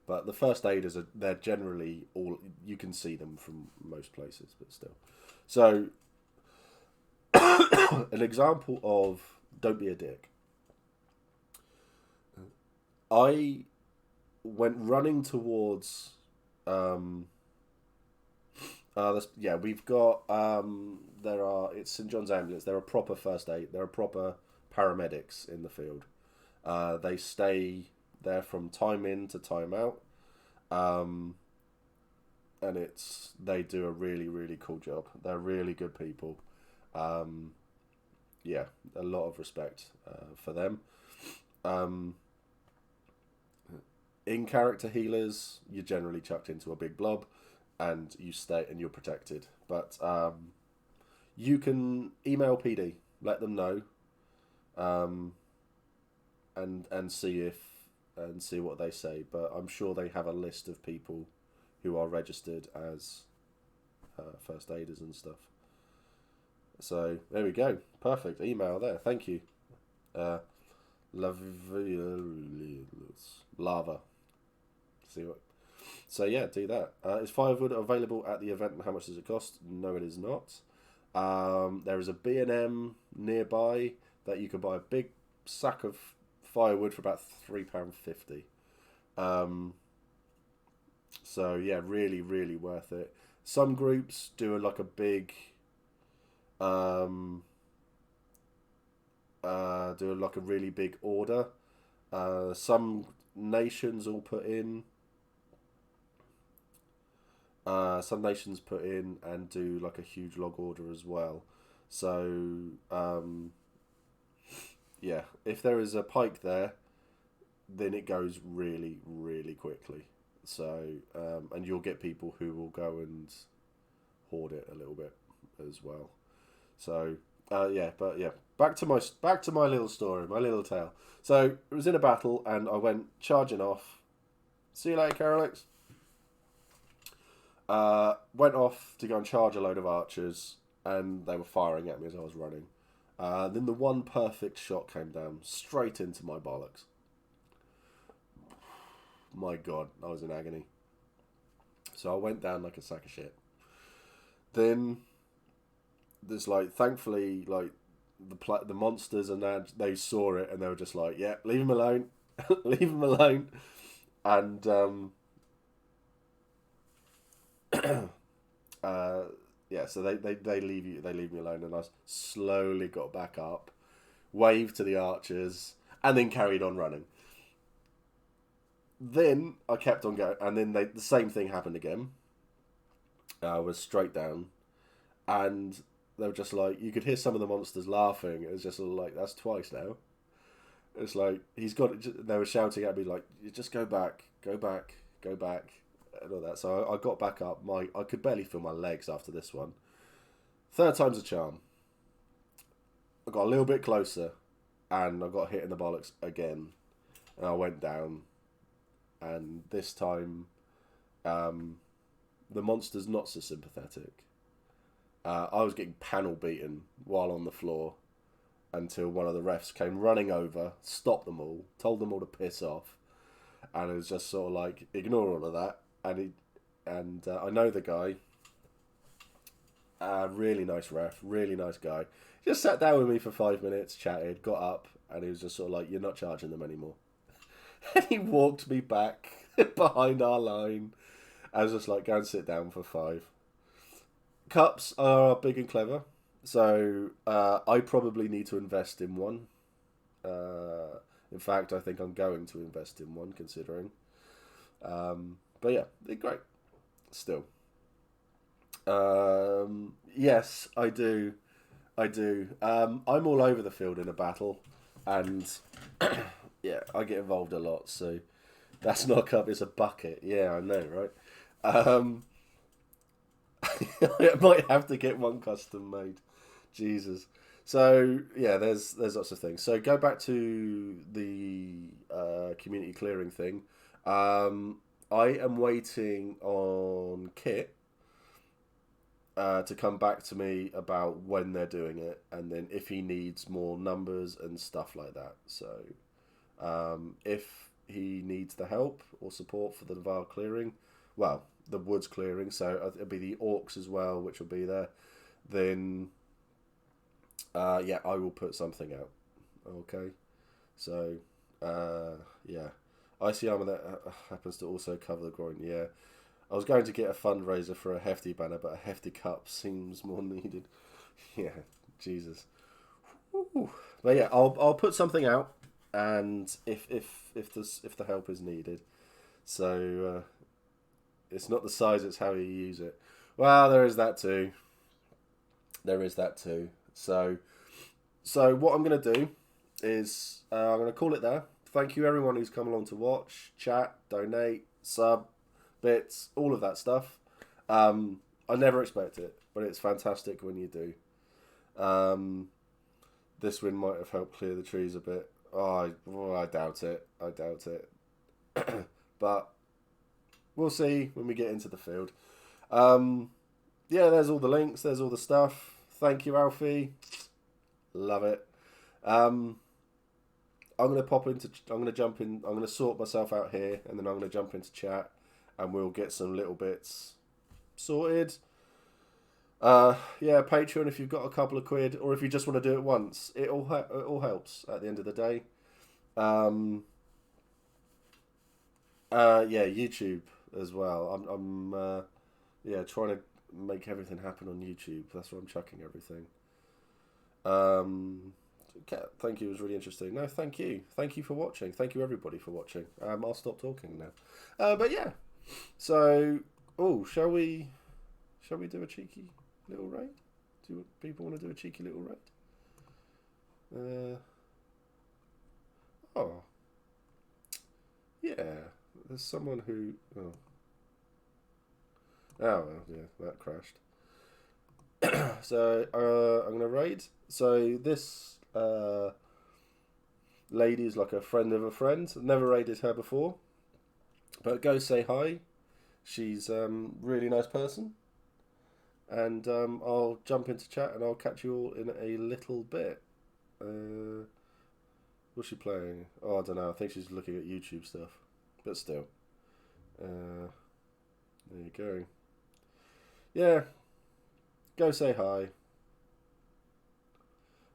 but the first aiders they're generally all, you can see them from most places, but still. So an example of don't be a dick. I went running towards we've got it's St John's Ambulance. They're a proper first aid, they're a proper paramedics in the field. They stay there from time in to time out, and they do a really, really cool job. They're really good people. A lot of respect for them. In character healers, you're generally chucked into a big blob, and you stay and you're protected. But you can email PD, let them know. And see what they say, but I'm sure they have a list of people who are registered as first aiders and stuff. So there we go, perfect email there. Thank you, lava. See what? So yeah, do that. Is firewood available at the event, and how much does it cost? No, it is not. There is a B&M nearby that you can buy a big sack of firewood for about £3.50. So yeah, really, really worth it. Some groups do a big really big order. Some nations all put in. Some nations put in and do like a huge log order as well. So if there is a pike there, then it goes really, really quickly. So, and you'll get people who will go and hoard it a little bit as well. So, back to my little story, my little tale. So, it was in a battle, and I went charging off. See you later, Carolix. Went off to go and charge a load of archers, and they were firing at me as I was running. Then the one perfect shot came down straight into my bollocks. My God, I was in agony. So I went down like a sack of shit. Then there's thankfully the monsters and that, they saw it and they were just like, yeah, leave him alone, leave him alone, and so they leave me alone, and I slowly got back up, waved to the archers, and then carried on running. Then I kept on going, and then the same thing happened again. I was straight down, and they were just like, you could hear some of the monsters laughing. It was just like, that's twice now. It's like, they were shouting at me like, just go back, and all that. So I got back up. I could barely feel my legs after this one. Third time's a charm. I got a little bit closer, and I got hit in the bollocks again, and I went down. and this time the monster's not so sympathetic. I was getting panel beaten while on the floor until one of the refs came running over, stopped them all, told them all to piss off, and it was just sort of like, ignore all of that. And I know the guy, really nice ref, really nice guy. He just sat down with me for 5 minutes, chatted, got up, and he was just sort of like, you're not charging them anymore. And he walked me back behind our line. I was just like, go and sit down for 5. Cups are big and clever, so I probably need to invest in one. In fact, I think I'm going to invest in one, considering. But yeah, they're great. Still. Yes, I do. I'm all over the field in a battle, and yeah, I get involved a lot, so that's not a cup, it's a bucket. Yeah, I know, right? I might have to get one custom made. Jesus. So yeah, there's lots of things. So go back to the community clearing thing. I am waiting on Kit to come back to me about when they're doing it, and then if he needs more numbers and stuff like that. So if he needs the help or support for the Var clearing, well, the woods clearing, so it'll be the orcs as well, which will be there, then yeah, I will put something out. Okay, so yeah, icy armor that happens to also cover the groin. Yeah, I was going to get a fundraiser for a hefty banner, but a hefty cup seems more needed. Yeah, Jesus. Woo. But yeah, I'll put something out, and if the help is needed, so it's not the size, it's how you use it. Well, there is that too. So what I'm going to do is I'm going to call it there. Thank you everyone who's come along to watch, chat, donate, sub, bits, all of that stuff. I never expect it, but it's fantastic when you do. This win might have helped clear the trees a bit. I doubt it. But we'll see when we get into the field. Yeah, there's all the links. There's all the stuff. Thank you, Alfie. Love it. I'm gonna jump in. I'm gonna sort myself out here, and then I'm gonna jump into chat, and we'll get some little bits sorted. Yeah, Patreon if you've got a couple of quid, or if you just want to do it once, it all helps at the end of the day. Yeah, YouTube as well. I'm yeah, trying to make everything happen on YouTube. That's where I'm chucking everything. Thank you, it was really interesting. No, thank you for watching. Thank you everybody for watching. I'll stop talking now. But yeah, so shall we do a cheeky little raid? Do people want to do a cheeky little raid? Oh yeah, there's someone who well, yeah, that crashed. So I'm gonna raid. So this lady is like a friend of a friend. Never raided her before, but go say hi. She's really nice person, and I'll jump into chat and I'll catch you all in a little bit. What's she playing? Oh, I don't know. I think she's looking at YouTube stuff, but still. There you go. Yeah, go say hi,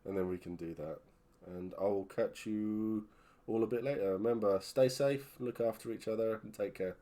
and then we can do that. And I'll catch you all a bit later. Remember, stay safe, look after each other, and take care.